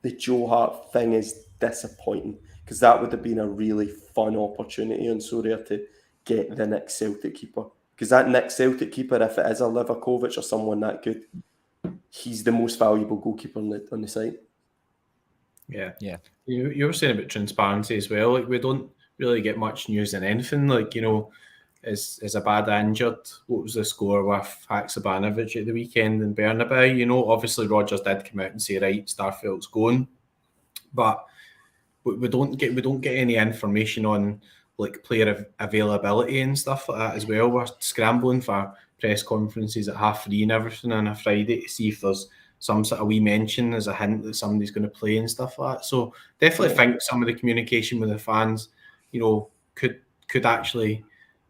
Speaker 3: the Joe Hart thing is disappointing because that would have been a really fun opportunity on Sorare to get the next Celtic keeper. Because that next Celtic keeper, if it is a Livakovic or someone that good, he's the most valuable goalkeeper on the site.
Speaker 2: Yeah. You were saying about transparency as well. Like, we don't really get much news in anything. Like, you know, is Abada injured? What was the score with Haksabanovic at the weekend in Bernabeu? You know, obviously Rodgers did come out and say, right, Starfelt's going, but we don't get any information on like player availability and stuff like that as well. We're scrambling for press conferences at 3:30 and everything on a Friday to see if there's some sort of wee mention as a hint that somebody's going to play and stuff like that. So definitely think some of the communication with the fans, you know, could actually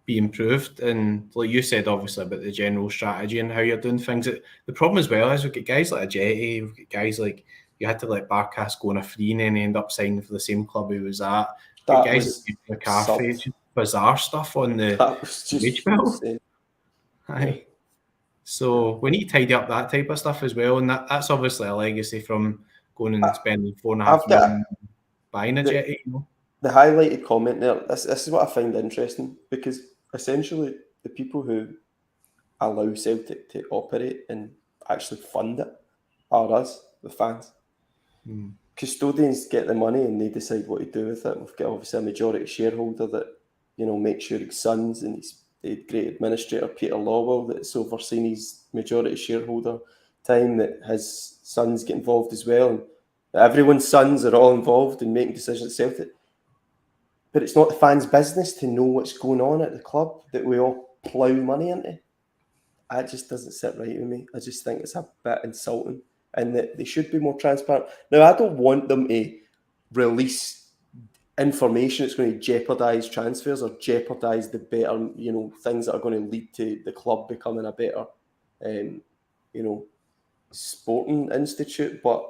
Speaker 2: be improved. And like you said, obviously about the general strategy and how you're doing things. The problem as well is we've got guys like Ajeti, we've got guys like you had to let Barkas go on a free and then end up signing for the same club he was at.
Speaker 3: That
Speaker 2: guys
Speaker 3: was
Speaker 2: like McCarthy, just bizarre stuff on the wage bill. Aye. So we need to tidy up that type of stuff as well, and that's obviously a legacy from going and spending $4.5 million buying Ajeti. You know?
Speaker 3: The highlighted comment there, this is what I find interesting, because essentially the people who allow Celtic to operate and actually fund it are us, the fans. Custodians get the money and they decide what to do with it. We've got obviously a majority shareholder that, you know, makes sure his sons, and he's the great administrator Peter Lawwell that's overseen his majority shareholder time, that his sons get involved as well. And everyone's sons are all involved in making decisions at Celtic. But it's not the fans' business to know what's going on at the club that we all plough money into. That just doesn't sit right with me. I just think it's a bit insulting, and that they should be more transparent. Now, I don't want them to release information that's going to jeopardise transfers or jeopardise the better, you know, things that are going to lead to the club becoming a better, you know, sporting institute. But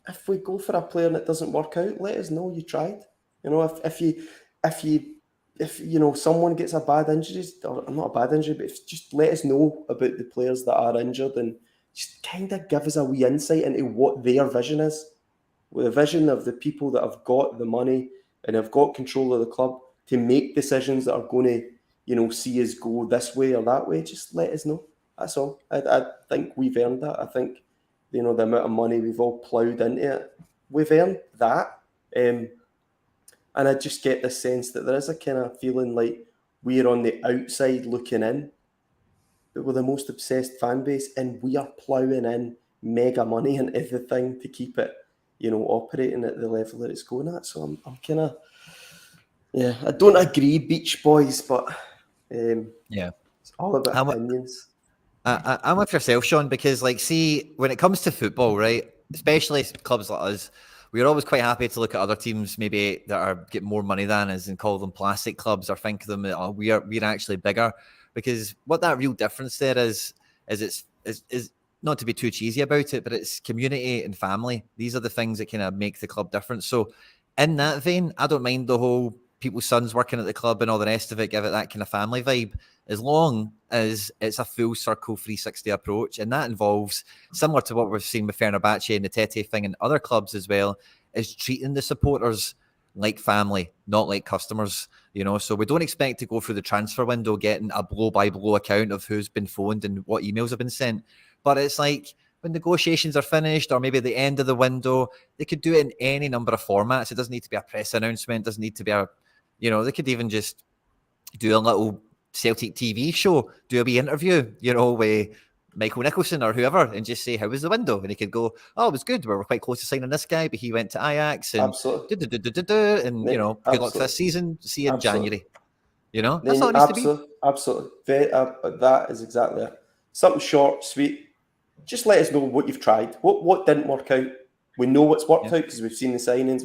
Speaker 3: if we go for a player and it doesn't work out, let us know you tried. You know, if you know someone gets a bad injury, or not a bad injury, but just let us know about the players that are injured and just kind of give us a wee insight into what their vision is. With a vision of the people that have got the money and have got control of the club to make decisions that are going to, you know, see us go this way or that way. Just let us know. That's all. I think we've earned that. I think, the amount of money we've all ploughed into it, we've earned that. And I just get the sense that there is a kind of feeling like we're on the outside looking in, but we're the most obsessed fan base, and we are ploughing in mega money into the thing to keep it, operating at the level that it's going at. So I'm kind of, I don't agree, Beach Boys, but
Speaker 1: Yeah.
Speaker 3: it's all about
Speaker 1: I'm,
Speaker 3: opinions.
Speaker 1: I'm with yourself, Sean, because see, when it comes to football, right, especially clubs like us, we're always quite happy to look at other teams maybe that are get more money than us and call them plastic clubs or think of them that we're actually bigger, because what that real difference there is is not to be too cheesy about it, but it's community and family. These are the things that kind of make the club different. So in that vein, I don't mind the whole people's sons working at the club and all the rest of it, give it that kind of family vibe, as long as it's a full circle 360 approach. And that involves, similar to what we've seen with Fenerbahce and the Tete thing and other clubs as well, is treating the supporters like family, not like customers. So we don't expect to go through the transfer window getting a blow-by-blow account of who's been phoned and what emails have been sent. But it's like, when negotiations are finished, or maybe the end of the window, they could do it in any number of formats. It doesn't need to be a press announcement. It doesn't need to be they could even just do a little Celtic TV show, do a wee interview, with Michael Nicholson or whoever, and just say, how was the window? And he could go, oh, it was good. We were quite close to signing this guy, but he went to Ajax, and
Speaker 3: Absolutely.
Speaker 1: and good luck for this season. See you in January. That's all it needs to be.
Speaker 3: Absolutely. That is exactly it. Something short, sweet. Just let us know what you've tried. What didn't work out. We know what's worked out because we've seen the signings.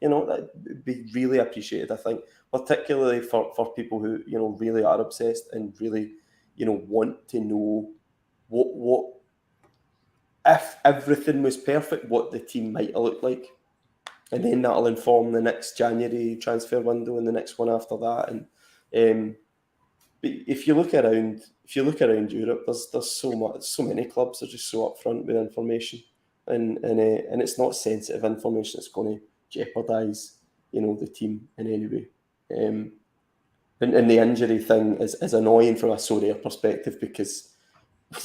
Speaker 3: That would be really appreciated, I think, particularly for people who, really are obsessed and really, want to know what if everything was perfect, what the team might have looked like. And then that'll inform the next January transfer window and the next one after that. And but if you look around Europe, there's so many clubs are just so upfront with information, and it's not sensitive information that's going to jeopardise, the team in any way. And the injury thing is annoying from a Sorare perspective, because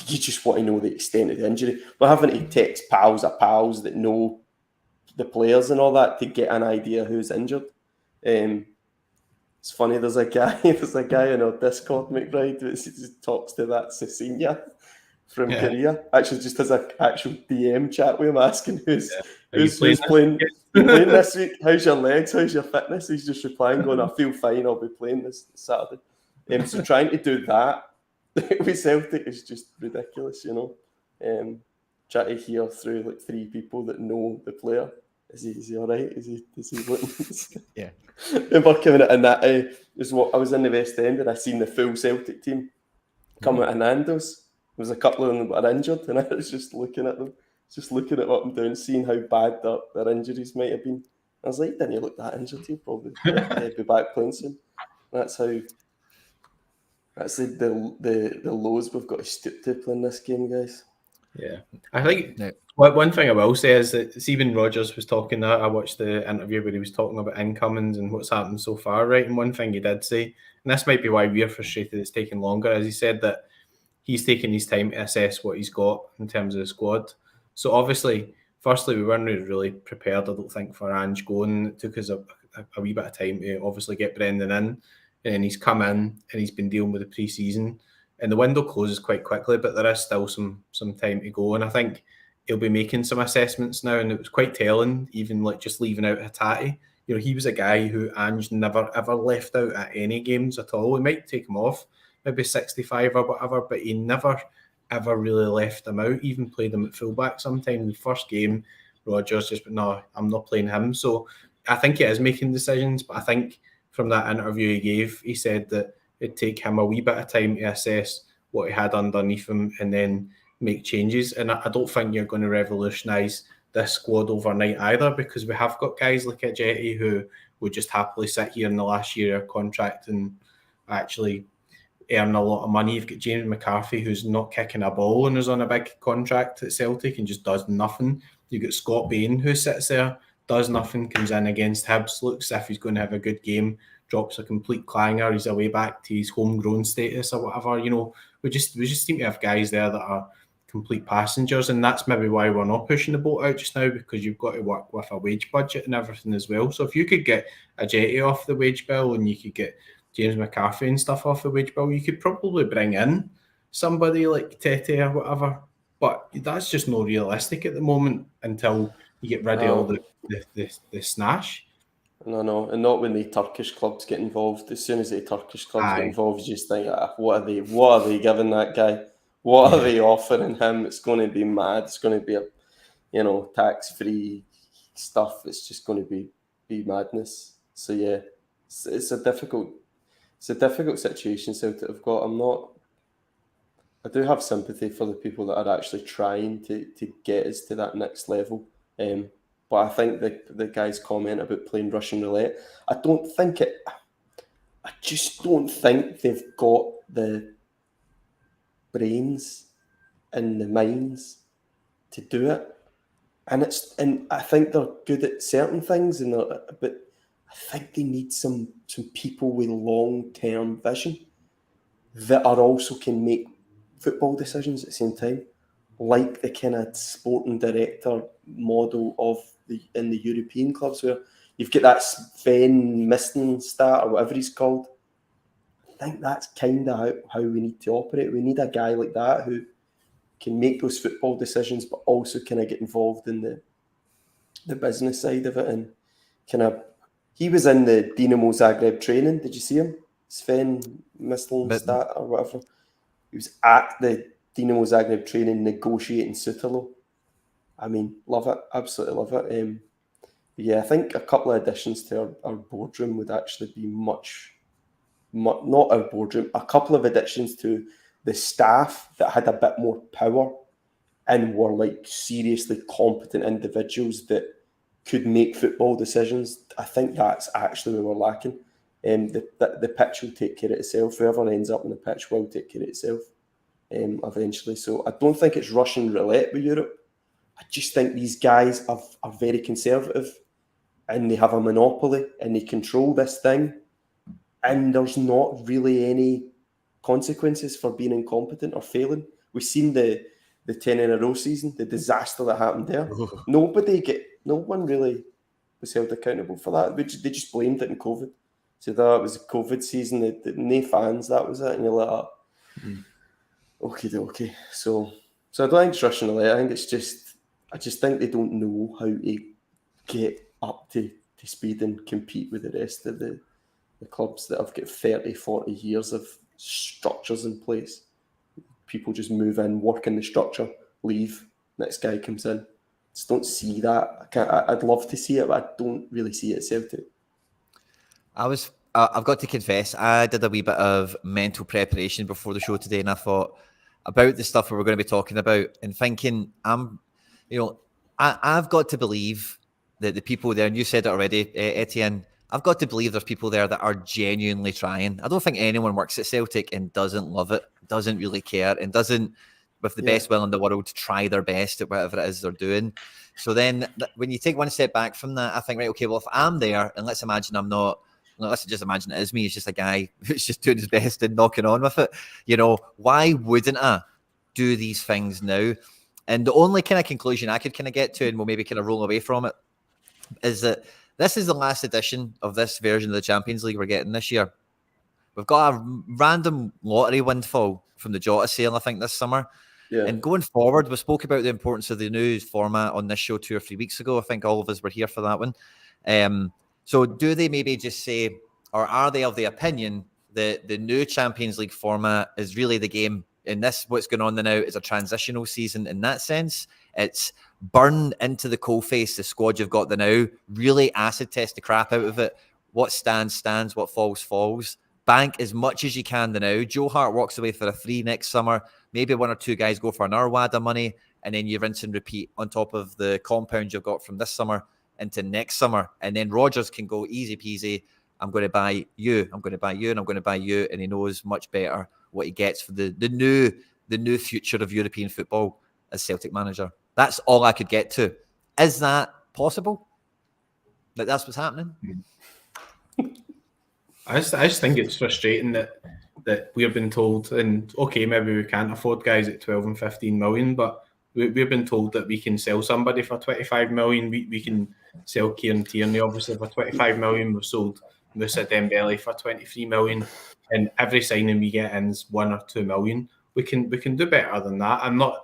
Speaker 3: you just want to know the extent of the injury. We're having to text pals of pals that know the players and all that to get an idea who's injured. It's funny, there's a guy in our Discord, McBride, that talks to that Cecilia from Korea. Actually, just has an actual DM chat with him asking who's playing this week. How's your legs? How's your fitness? He's just replying, going, I feel fine. I'll be playing this Saturday. So trying to do that with Celtic is just ridiculous, Try to hear through like three people that know the player. Is he all right? Is he looking?
Speaker 1: Yeah.
Speaker 3: Working it, and that is what I was in the West End, and I seen the full Celtic team come out of Nando's. There was a couple of them that were injured, and I was just looking at them, just looking at what I'm doing, seeing how bad their injuries might have been. I was like, didn't you look that injured? He'll probably be back playing soon. That's the lows we've got to stoop to playing this game, guys.
Speaker 2: Yeah, I think one thing I will say is that Stephen Rogers was talking. I watched the interview where he was talking about incomings and what's happened so far, right? And one thing he did say, and this might be why we're frustrated it's taking longer, is he said that he's taking his time to assess what he's got in terms of the squad. So obviously, firstly, we weren't really prepared, I don't think, for Ange going. It took us a wee bit of time to obviously get Brendan in, and he's come in and he's been dealing with the pre-season. And the window closes quite quickly, but there is still some time to go. And I think he'll be making some assessments now. And it was quite telling, even like just leaving out Hatate. He was a guy who Ange never ever left out at any games at all. We might take him off, maybe 65 or whatever, but he never ever really left him out. Even played him at fullback sometimes. The first game, Rodgers just, no, I'm not playing him. So I think he is making decisions. But I think from that interview he gave, he said that it'd take him a wee bit of time to assess what he had underneath him and then make changes. And I don't think you're going to revolutionise this squad overnight either, because we have got guys like Ajeti who would just happily sit here in the last year of contract and actually earn a lot of money. You've got James McCarthy, who's not kicking a ball and is on a big contract at Celtic and just does nothing. You've got Scott Bain, who sits there, does nothing, comes in against Hibs, looks as if he's going to have a good game, drops a complete clanger, he's away back to his homegrown status or whatever. You know, we just seem to have guys there that are complete passengers, and that's maybe why we're not pushing the boat out just now, because you've got to work with a wage budget and everything as well. So if you could get a Jetty off the wage bill and you could get James McCarthy and stuff off the wage bill, you could probably bring in somebody like Tete or whatever. But that's just not realistic at the moment until you get rid of all the snash.
Speaker 3: No, and not when the Turkish clubs get involved. As soon as the Turkish clubs get involved, you just think, what are they giving that guy? What are they offering him? It's going to be mad. It's going to be tax-free stuff. It's just going to be madness. So yeah, it's a difficult situation Celtic have got. I do have sympathy for the people that are actually trying to get us to that next level. But I think the guy's comment about playing Russian roulette, I just don't think they've got the brains and the minds to do it. And I think they're good at certain things, but I think they need some people with long-term vision that are also can make football decisions at the same time, like the kind of sporting director model in the European clubs, where you've got that Sven Mislintat or whatever he's called. I think that's kind of how we need to operate. We need a guy like that who can make those football decisions, but also kind of get involved in the business side of it. And he was in the Dinamo Zagreb training. Did you see him? Sven Mislintat or whatever. He was at the Dinamo Zagreb training negotiating Suterlo. I mean, love it. Absolutely love it. I think a couple of additions to our boardroom would actually be not our boardroom, a couple of additions to the staff that had a bit more power and were like seriously competent individuals that could make football decisions. I think that's actually where we're lacking. The pitch will take care of itself. Whoever ends up on the pitch will take care of itself eventually. So I don't think it's Russian roulette with Europe. I just think these guys are very conservative and they have a monopoly and they control this thing, and there's not really any consequences for being incompetent or failing. We've seen the 10 in a row season, the disaster that happened there. No one really was held accountable for that. They just blamed it in COVID. So that it was a COVID season, no fans, that was it. And you're like, okay. So I don't think it's Russian roulette. I think it's just, I just think they don't know how to get up to speed and compete with the rest of the clubs that have got 30, 40 years of structures in place. People just move in, work in the structure, leave, next guy comes in. Just don't see that. I'd love to see it, but I don't really see it at Celtic.
Speaker 1: I've got to confess, I did a wee bit of mental preparation before the show today, and I thought about the stuff we were going to be talking about and thinking, I've got to believe that the people there, and you said it already, Etienne, I've got to believe there's people there that are genuinely trying. I don't think anyone works at Celtic and doesn't love it, doesn't really care, and doesn't, with the best will in the world, try their best at whatever it is they're doing. So then when you take one step back from that, I think, right, okay, well, if I'm there, and let's imagine I'm not, let's just imagine it is me, it's just a guy who's just doing his best and knocking on with it. Why wouldn't I do these things now? And the only kind of conclusion I could kind of get to, and we'll maybe kind of roll away from it, is that this is the last edition of this version of the Champions League we're getting this year. We've got a random lottery windfall from the Jota sale, I think, this summer. Yeah. And going forward, we spoke about the importance of the new format on this show 2 or 3 weeks ago. I think all of us were here for that one. So do they maybe just say, or are they of the opinion that the new Champions League format is really the game? And this, what's going on now, is a transitional season in that sense. It's burn into the coalface the squad you've got now, really acid test the crap out of it. What stands, what falls. Bank as much as you can now. Joe Hart walks away for a free next summer. Maybe 1 or 2 guys go for an hour wad of money, and then you rinse and repeat on top of the compound you've got from this summer into next summer. And then Rodgers can go easy peasy. I'm going to buy you, and I'm going to buy you. And he knows much better what he gets for the new future of European football as Celtic manager. That's all I could get to. Is that possible? That's what's happening?
Speaker 2: I just think it's frustrating that we're being told, and okay, maybe we can't afford guys at 12 and 15 million, but we've been told that we can sell somebody for 25 million. We can sell Kieran Tierney obviously for 25 million. We've sold Moussa Dembele for 23 million, and every signing we get in is 1 or 2 million. We can do better than that. I'm not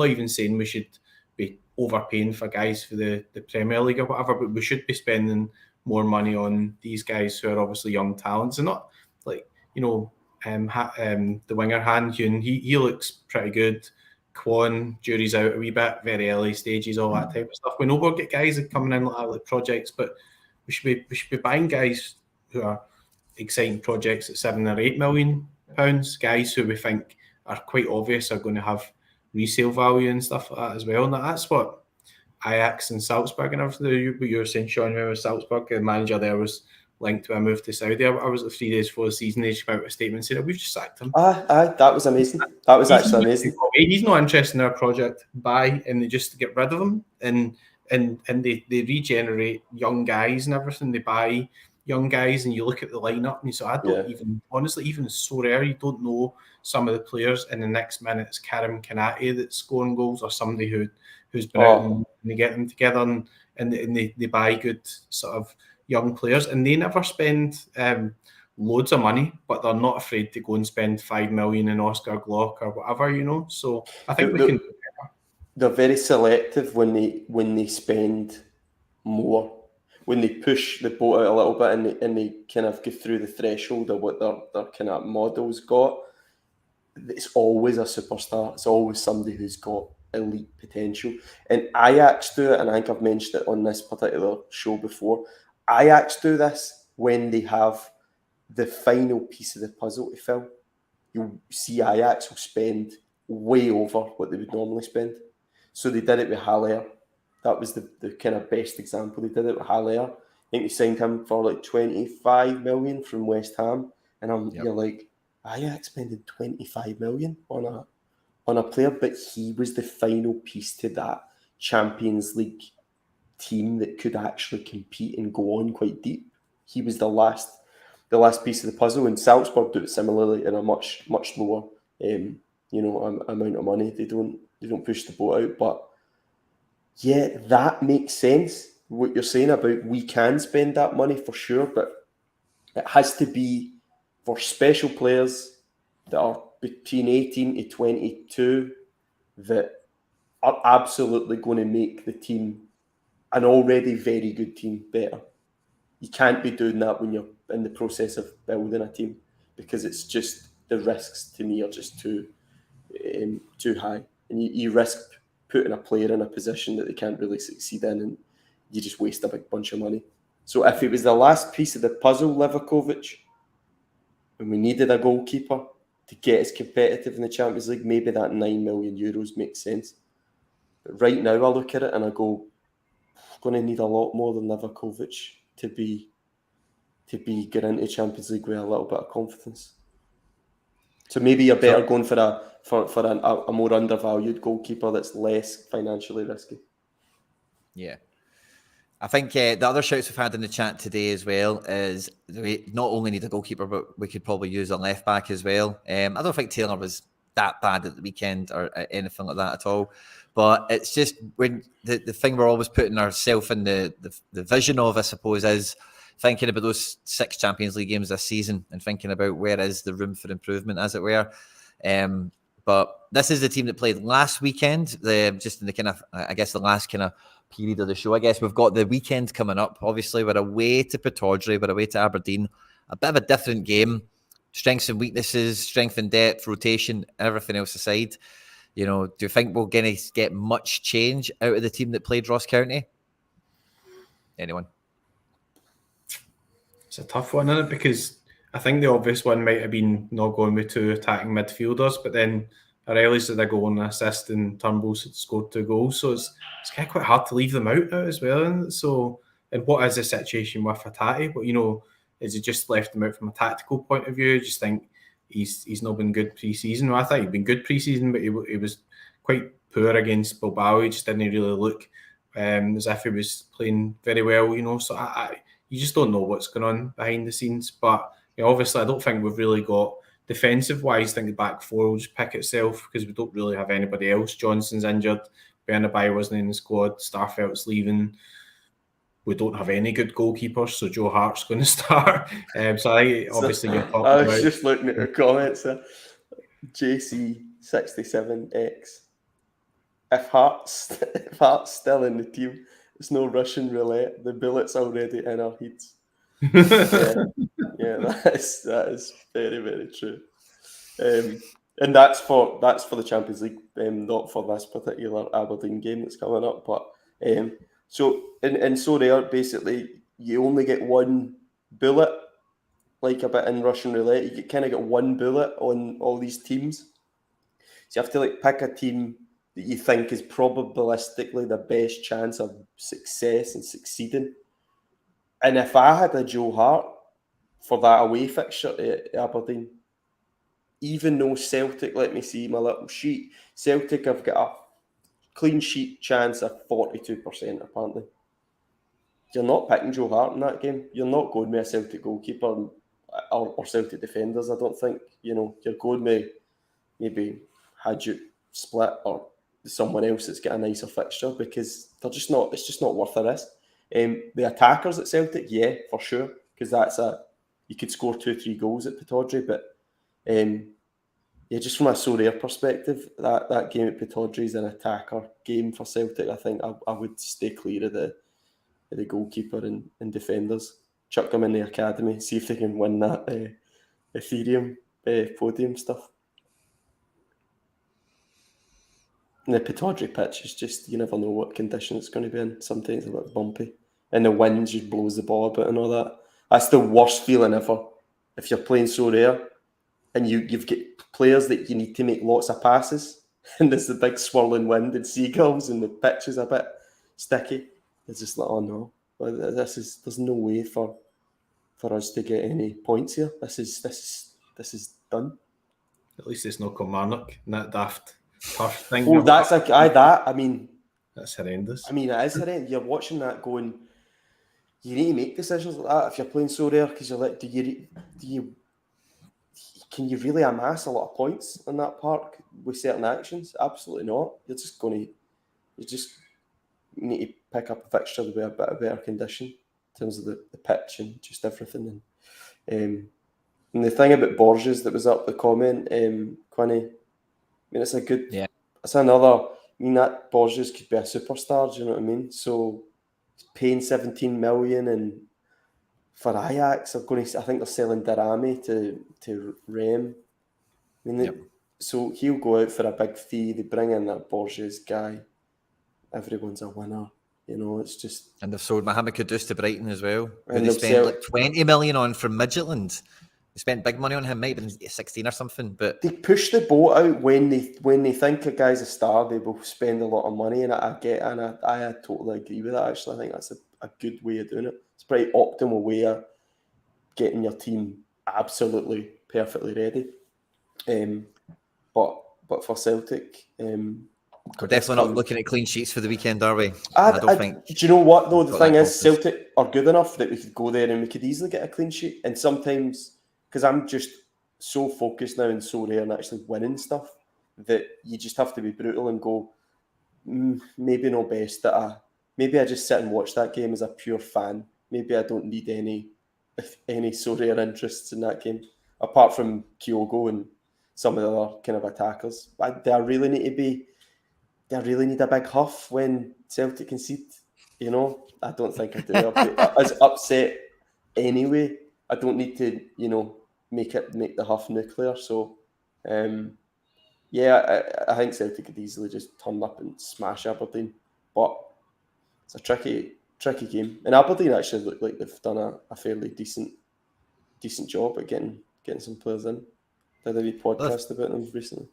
Speaker 2: even saying we should be overpaying for guys for the Premier League or whatever, but we should be spending more money on these guys who are obviously young talents, and not like, you know, the winger Han Hyun, he looks pretty good. Kwon, jury's out a wee bit, very early stages, all that type of stuff. We know we'll get guys that coming in like projects, but we should be buying guys who are exciting projects at £7 or £8 million, guys who we think are quite obvious are going to have resale value and stuff like that as well. And that's what Ajax and Salzburg and everything. You were saying, Sean, remember Salzburg, the manager there was linked to a move to Saudi. I was at 3 days before the season. They came out with a statement saying, we've just sacked him.
Speaker 3: That was amazing. That was actually amazing.
Speaker 2: He's not interested in our project. Buy, and they just get rid of him. And they regenerate young guys and everything. They buy young guys, and you look at the lineup and you say, I don't even, honestly, even Sorare, you don't know some of the players in the next minute. It's Karim Kanate that's scoring goals, or somebody who's been out, and they get them together and they buy good sort of young players, and they never spend loads of money, but they're not afraid to go and spend 5 million in Oscar Glock or whatever, you know. So I think we can.
Speaker 3: They're very selective when they spend more. When they push the boat out a little bit and they kind of go through the threshold of what their kind of models got, it's always a superstar. It's always somebody who's got elite potential. And Ajax do it, and I think I've mentioned it on this particular show before. Ajax do this when they have the final piece of the puzzle to fill. You'll see Ajax will spend way over what they would normally spend. So they did it with Haller. That was the kind of best example. They did it with Haller. I think they signed him for like 25 million from West Ham. And you're like, Ajax spending 25 million on a player, but he was the final piece to that Champions League team that could actually compete and go on quite deep. He was the last piece of the puzzle, and Salzburg do it similarly in a much lower amount of money. They don't push the boat out, but yeah, that makes sense. What you're saying about we can spend that money for sure, but it has to be for special players that are between 18 to 22 that are absolutely going to make the team, an already very good team, better. You can't be doing that when you're in the process of building a team, because it's just, the risks to me are just too high, and you risk putting a player in a position that they can't really succeed in, and you just waste a big bunch of money. So if it was the last piece of the puzzle, Livakovic, and we needed a goalkeeper to get us competitive in the Champions League, maybe that €9 million makes sense. But right now I look at it and I go, we're going to need a lot more than Livakovic to be getting into Champions League with a little bit of confidence. So maybe you're better going for a more undervalued goalkeeper that's less financially risky. Yeah.
Speaker 1: I think the other shouts we've had in the chat today as well is we not only need a goalkeeper, but we could probably use a left back as well. I don't think Taylor was that bad at the weekend or anything like that at all. But it's just when the thing we're always putting ourselves in the vision of, I suppose, is thinking about those 6 Champions League games this season and thinking about where is the room for improvement, as it were. But this is the team that played last weekend, just in the kind of, I guess, the last kind of period of the show. I guess we've got the weekend coming up. Obviously, we're away to Pittodrie, we're away to Aberdeen. A bit of a different game. Strengths and weaknesses, strength and depth, rotation, everything else aside. You know, do you think we're going to get much change out of the team that played Ross County? Anyone?
Speaker 2: It's a tough one, isn't it? Because I think the obvious one might have been not going with 2 attacking midfielders, but then Aurelius had a goal and an assist, and Turnbull scored 2 goals. So it's kind of quite hard to leave them out as well. And so, and what is the situation with Hatate? But, you know, is he just left him out from a tactical point of view? I just think he's not been good pre-season. Well, I thought he'd been good pre-season, but he was quite poor against Bilbao. He just didn't really look as if he was playing very well, you know. So you just don't know what's going on behind the scenes. But Yeah, obviously, I don't think we've really got defensive-wise. I think the back four will just pick itself because we don't really have anybody else. Johnson's injured. Bernabei wasn't in the squad. Starfelt's leaving. We don't have any good goalkeepers, so Joe Hart's going to start. So I think obviously you're talking
Speaker 3: I was
Speaker 2: about.
Speaker 3: just looking at your comments. JC67X. If Hart's still in the team, it's no Russian roulette. The bullet's already in our heads. Yeah, that is very, very true. And that's for the Champions League, not for this particular Aberdeen game that's coming up. But so in Sorare, basically, you only get one bullet, like a bit in Russian roulette. You kind of get one bullet on all these teams. So you have to like pick a team that you think is probabilistically the best chance of success and succeeding. And if I had a Joe Hart for that away fixture at Aberdeen, even though Celtic, let me see my little sheet, Celtic have got a clean sheet chance of 42%, apparently. You're not picking Joe Hart in that game. You're not going with a Celtic goalkeeper or Celtic defenders, I don't think. You're going with maybe Hadjuk split or someone else that's got a nicer fixture because they're just not. It's just not worth the risk. The attackers at Celtic, yeah, for sure, because you could score 2-3 goals at Pittodrie, but yeah, just from a Sorare perspective, that game at Pittodrie is an attacker game for Celtic. I think I would stay clear of the goalkeeper and defenders. Chuck them in the academy, see if they can win that Ethereum podium stuff. And the Pittodrie pitch is just, you never know what condition it's going to be in. Sometimes it's a bit bumpy. And the wind just blows the ball about and all that. That's the worst feeling ever. If you're playing Sorare and you've got players that you need to make lots of passes and there's the big swirling wind and seagulls and the pitch is a bit sticky, it's just like, oh no, there's no way for us to get any points here. This is done.
Speaker 2: At least it's not Kilmarnock and that daft turf thing.
Speaker 3: Oh, that's I mean,
Speaker 2: that's horrendous.
Speaker 3: I mean, it is horrendous. You're watching that going, you need to make decisions like that if you're playing Sorare because you're like, can you really amass a lot of points in that park with certain actions? Absolutely not. You just need to pick up a fixture with a bit of better condition in terms of the pitch and just everything. And the thing about Borges that was up the comment, Quinny, I mean, it's a good.
Speaker 1: Yeah.
Speaker 3: It's another. I mean, that Borges could be a superstar. Do you know what I mean? So, paying 17 million and for Ajax, I think they're selling Darami to Rem. I mean, so he'll go out for a big fee. They bring in that Borges guy. Everyone's a winner. It's just.
Speaker 1: And they've sold Mohamed Kudus to Brighton as well.
Speaker 3: And
Speaker 1: they spent like 20 million on from Midtjylland. They spent big money on him, might have been 16 or something. But
Speaker 3: they push the boat out when they think a guy's a star. They will spend a lot of money, and I totally agree with that. Actually, I think that's a good way of doing it. It's a pretty optimal way of getting your team absolutely perfectly ready. But for Celtic,
Speaker 1: we're definitely not looking at clean sheets for the weekend, are we?
Speaker 3: I don't think. Do you know what though? The thing is, Celtic are good enough that we could go there and we could easily get a clean sheet. And sometimes, because I'm just so focused now and so rare and actually winning stuff, that you just have to be brutal and go, maybe no best that maybe I just sit and watch that game as a pure fan. Maybe I don't need any so rare interests in that game, apart from Kyogo and some of the other kind of attackers. Do I really need a big huff when Celtic concede? I don't think I do. I was upset anyway. I don't need to, make the huff nuclear. So, yeah, I think Celtic could easily just turn up and smash Aberdeen. But it's a tricky game. And Aberdeen actually look like they've done a fairly decent job at getting some players in. Did a wee podcast about them recently.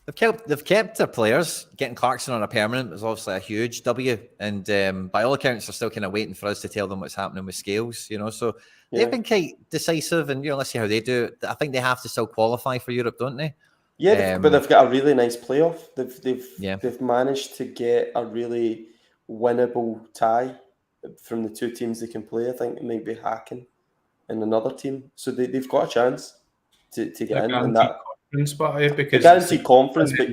Speaker 1: They've kept their players. Getting Clarkson on a permanent was obviously a huge W, and by all accounts, they're still kind of waiting for us to tell them what's happening with Scales. So they've been quite decisive, and let's see how they do. I think they have to still qualify for Europe, don't they?
Speaker 3: Yeah, but they've got a really nice playoff. They've managed to get a really winnable tie from the two teams they can play. I think it might be Hacken in another team. So they've got a chance to get in. And that
Speaker 2: conference spot, because
Speaker 3: the guaranteed conference, but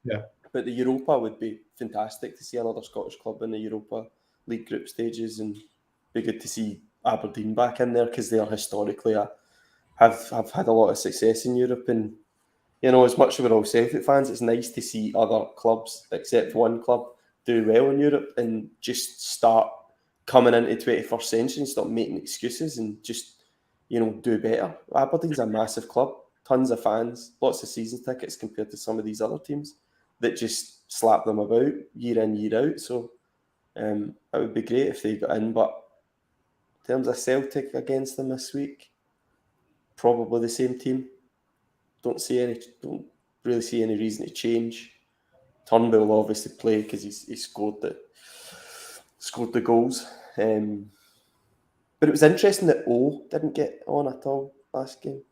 Speaker 2: yeah.
Speaker 3: But the Europa would be fantastic to see another Scottish club in the Europa League group stages, and be good to see Aberdeen back in there because they are historically have had a lot of success in Europe. And as much as we're all Celtic fans, it's nice to see other clubs, except one club, do well in Europe and just start coming into 21st century and stop making excuses and just do better. Aberdeen's a massive club, tons of fans, lots of season tickets compared to some of these other teams that just slap them about year in, year out. So it would be great if they got in. But in terms of Celtic against them this week, probably the same team. Don't really see any reason to change. Turnbull will obviously play because he scored the goals. But it was interesting that O didn't get on at all last game.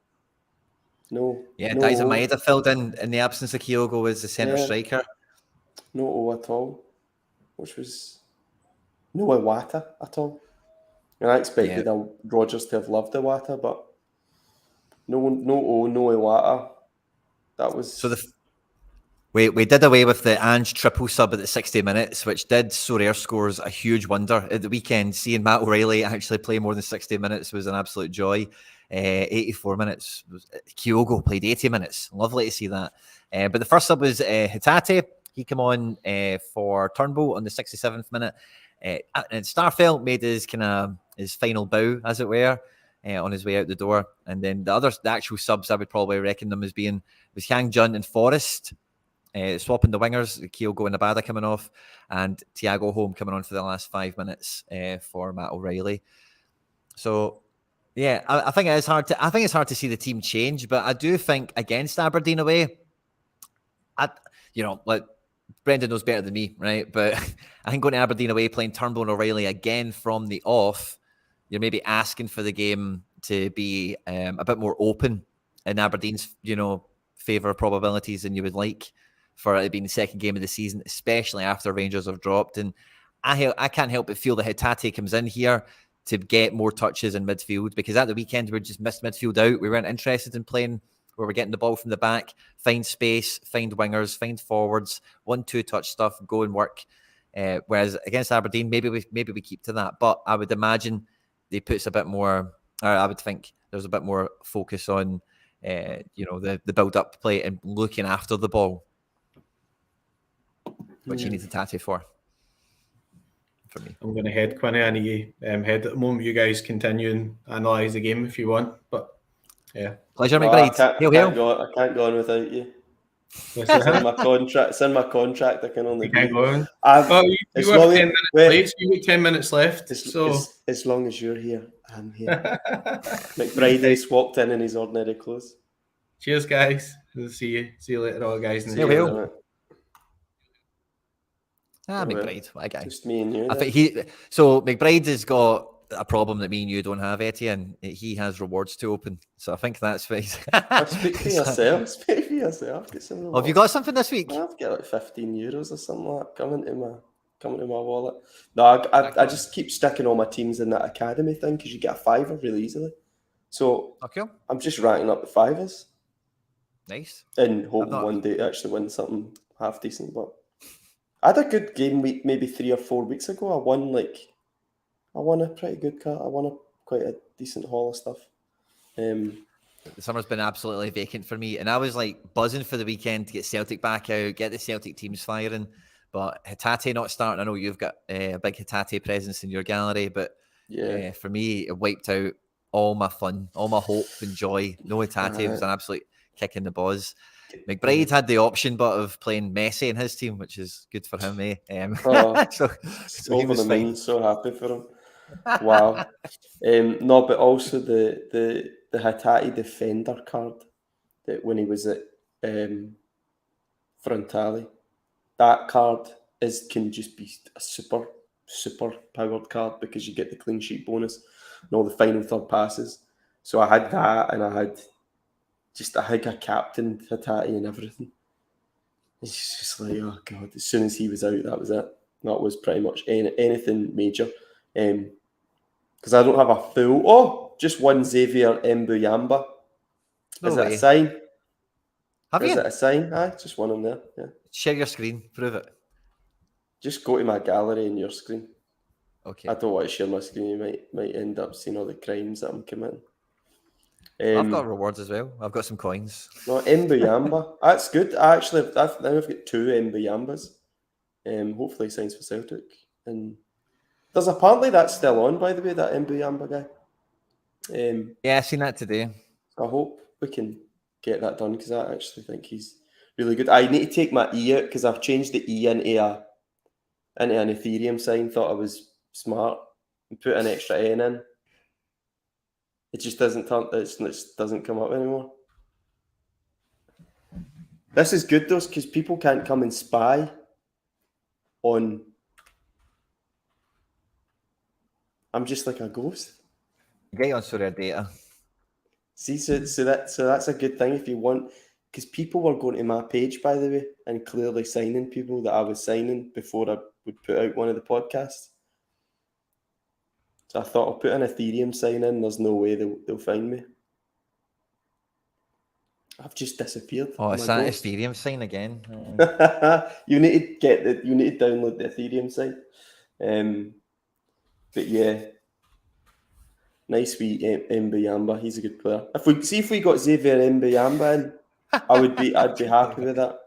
Speaker 3: No.
Speaker 1: Yeah,
Speaker 3: no
Speaker 1: Daizen
Speaker 3: O.
Speaker 1: Maeda filled in the absence of Kyogo as the centre striker.
Speaker 3: No O at all, which was no Iwata at all. And I expected Rodgers to have loved Iwata, but no O, no Iwata. That was...
Speaker 1: So we did away with the Ange triple sub at the 60 minutes, which did Sorare scores a huge wonder at the weekend. Seeing Matt O'Reilly actually play more than 60 minutes was an absolute joy. 84 minutes. Kyogo played 80 minutes. Lovely to see that. But the first sub was Hatate. He came on for Turnbull on the 67th minute. And Starfelt made his final bow, as it were, on his way out the door. And then the actual subs, I would probably reckon them as being was Yang Jun and Forrest. Swapping the wingers, Kyogo and Abada coming off, and Thiago Holm coming on for the last 5 minutes for Matt O'Reilly. So, yeah, I think it is hard to. I think it's hard to see the team change, but I do think against Aberdeen away, like Brendan knows better than me, right? But I think going to Aberdeen away, playing Turnbull and O'Reilly again from the off, you're maybe asking for the game to be a bit more open in Aberdeen's, favour probabilities than you would like for it being the second game of the season, especially after Rangers have dropped. And I can't help but feel that Hatate comes in here to get more touches in midfield, because at the weekend we just missed midfield out. We weren't interested in playing where we're getting the ball from the back, find space, find wingers, find forwards, 1-2 touch stuff, go and work. Whereas against Aberdeen, maybe we keep to that. But I would imagine they puts a bit more, or I would think there's a bit more focus on the build-up play and looking after the ball, which you need to Hatate for me.
Speaker 2: I'm going to head, Quinny. I need you head at the moment. You guys continue and analyse the game if you want. But yeah,
Speaker 1: pleasure, McBride.
Speaker 3: I can't go on without you. It's in my contract. I can only
Speaker 2: go on. You were 10 minutes late, so you've got 10 minutes left.
Speaker 3: As long as you're here, I'm here. McBride has walked in his ordinary clothes.
Speaker 2: Cheers, guys. We'll see you later on, guys.
Speaker 1: McBride, what a guy.
Speaker 3: Just me and you.
Speaker 1: I think McBride has got a problem that me and you don't have, Etienne. He has rewards to open, so I think that's what he's...
Speaker 3: Speak for yourself.
Speaker 1: Have you got something this week?
Speaker 3: I've got like €15 or something like that coming to my wallet. No, I just keep sticking all my teams in that academy thing because you get a fiver really easily. So I'm just racking up the fivers.
Speaker 1: Nice.
Speaker 3: And hoping one day to actually win something half decent. But I had a good game week maybe 3 or 4 weeks ago. I won a pretty good card. I won quite a decent haul of stuff.
Speaker 1: The summer's been absolutely vacant for me, and I was like buzzing for the weekend to get Celtic back out, get the Celtic teams firing. But Hatate not starting. I know you've got a big Hatate presence in your gallery, but for me, it wiped out all my fun, all my hope and joy. No Hatate was an absolute kick in the balls. McBride had the option, but of playing Messi in his team, which is good for him, so
Speaker 3: he was fine. So happy for him. Wow. No, but also the Hatate defender card that when he was at Frontale, that card can just be a super powered card because you get the clean sheet bonus and all the final third passes. So I had that, and I think I captained Hatate and everything. It's just like, oh God, as soon as he was out, that was it. That was pretty much anything major. because I don't have a full. Oh, just one Xavier Mbuyamba.
Speaker 1: No
Speaker 3: Is
Speaker 1: way.
Speaker 3: it a sign?
Speaker 1: Have
Speaker 3: Is
Speaker 1: you?
Speaker 3: it a sign? Aye, just one on there. Yeah.
Speaker 1: Share your screen. Prove it.
Speaker 3: Just go to my gallery in your screen.
Speaker 1: Okay.
Speaker 3: I don't want to share my screen. You might end up seeing all the crimes that I'm committing.
Speaker 1: I've got rewards as well. I've got some coins.
Speaker 3: No, Mbuyamba. That's good. Now I've got 2 Mbuyambas. Hopefully signs for Celtic. And there's apparently that's still on, by the way, that Mbuyamba guy.
Speaker 1: Yeah, I seen that today.
Speaker 3: I hope we can get that done because I actually think he's really good. I need to take my E out because I've changed the E into an Ethereum sign. Thought I was smart and put an extra N in. It just doesn't come up anymore. This is good though, because people can't come and spy on. I'm just like a ghost.
Speaker 1: Get you on Sorare data.
Speaker 3: See, so that's a good thing if you want, because people were going to my page, by the way, and clearly signing people that I was signing before I would put out one of the podcasts. So I thought I'll put an Ethereum sign in. There's no way they'll find me. I've just disappeared.
Speaker 1: Oh, it's
Speaker 3: I'm a
Speaker 1: that
Speaker 3: ghost.
Speaker 1: Ethereum sign again.
Speaker 3: You need to download the Ethereum sign. But yeah, nice wee Mbuyamba. He's a good player. If we got Xavier Mbuyamba in, I'd be happy with that.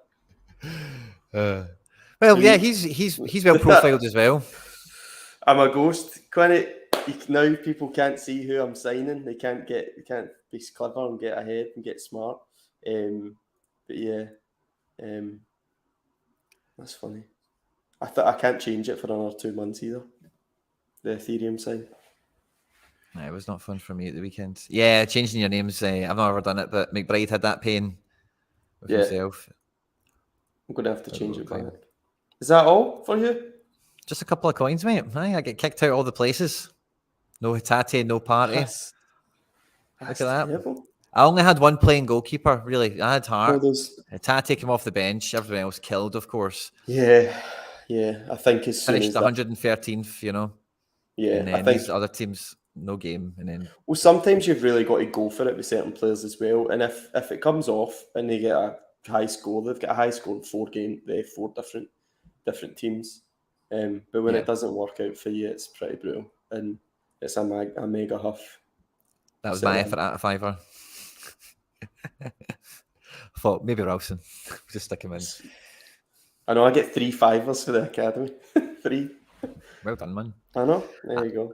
Speaker 1: Well, yeah, he's well profiled as well.
Speaker 3: I'm a ghost, Quinny. Now people can't see who I'm signing. They can't be clever and get ahead and get smart. But yeah, that's funny. I can't change it for another 2 months either. The Ethereum sign.
Speaker 1: It was not fun for me at the weekend. Yeah, changing your names. I've not ever done it, but McBride had that pain with himself.
Speaker 3: I'm going to have to change it back. Is that all for you?
Speaker 1: Just a couple of coins, mate. I get kicked out all the places. No Hatate, no party. Look at that. Terrible. I only had one playing goalkeeper, really. I had Hart. Hatate came off the bench. Everyone else killed, of course.
Speaker 3: Yeah. I think as soon
Speaker 1: finished
Speaker 3: as
Speaker 1: 113th, you know.
Speaker 3: Yeah,
Speaker 1: and then
Speaker 3: I think
Speaker 1: these other teams, no game, and then.
Speaker 3: Well, sometimes you've really got to go for it with certain players as well. And if it comes off and they get a high score, they've got a high score in 4 different teams. But when it doesn't work out for you, it's pretty brutal, and it's a mega huff.
Speaker 1: That was my effort at a fiver. I thought maybe Ralston, just stick him in.
Speaker 3: I know I get 3 fivers for the academy. 3.
Speaker 1: Well done, man.
Speaker 3: I know. There you go.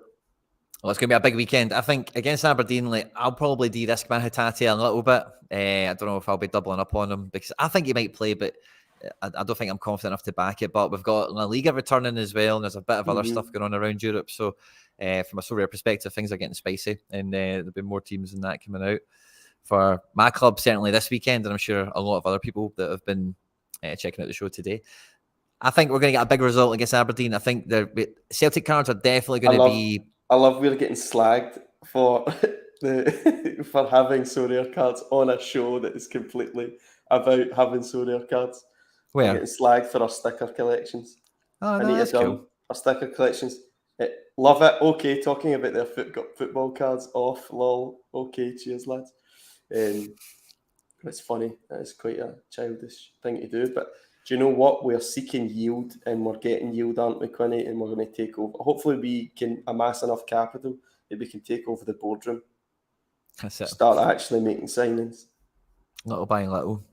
Speaker 1: Well, it's going to be a big weekend. I think against Aberdeen, I'll probably de-risk my Hatate a little bit. I don't know if I'll be doubling up on him because I think he might play, but I don't think I'm confident enough to back it. But we've got La Liga returning as well, and there's a bit of other stuff going on around Europe. So from a Sorare perspective, things are getting spicy, and there'll be more teams than that coming out. For my club, certainly this weekend, and I'm sure a lot of other people that have been checking out the show today. I think we're going to get a big result against Aberdeen. I think the Celtic cards are definitely going to be...
Speaker 3: I love we're getting slagged for for having Sorare cards on a show that is completely about having Sorare cards.
Speaker 1: Where?
Speaker 3: We're getting slagged for our sticker collections.
Speaker 1: Oh, no, that's cool.
Speaker 3: Our sticker collections. Love it. Okay, talking about their football cards off. Lol. Okay, cheers, lads. It's funny. It's quite a childish thing to do, but do you know what? We're seeking yield and we're getting yield, aren't we, Quinny? And we're going to take over. Hopefully we can amass enough capital that we can take over the boardroom.
Speaker 1: That's it.
Speaker 3: Start actually making signings.
Speaker 1: Little by little.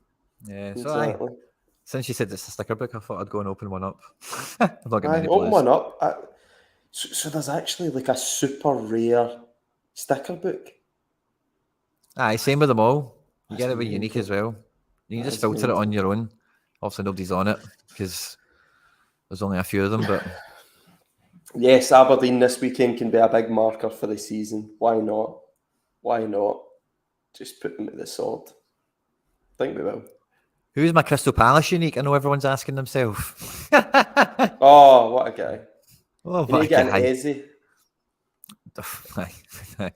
Speaker 1: Yeah,
Speaker 3: exactly.
Speaker 1: So since you said it's a sticker book, I thought I'd go and open one up. I'm not getting many
Speaker 3: open one up. So there's actually like a super rare sticker book.
Speaker 1: Aye, same with them all. You get it with unique as well. You can just filter it on your own. Obviously, nobody's on it because there's only a few of them. But
Speaker 3: yes, Aberdeen this weekend can be a big marker for the season. Why not? Why not? Just put them at the sword. I think we will.
Speaker 1: Who's my Crystal Palace unique? I know everyone's asking themselves.
Speaker 3: Oh, what a guy!
Speaker 1: Oh,
Speaker 3: you need to get an Eze.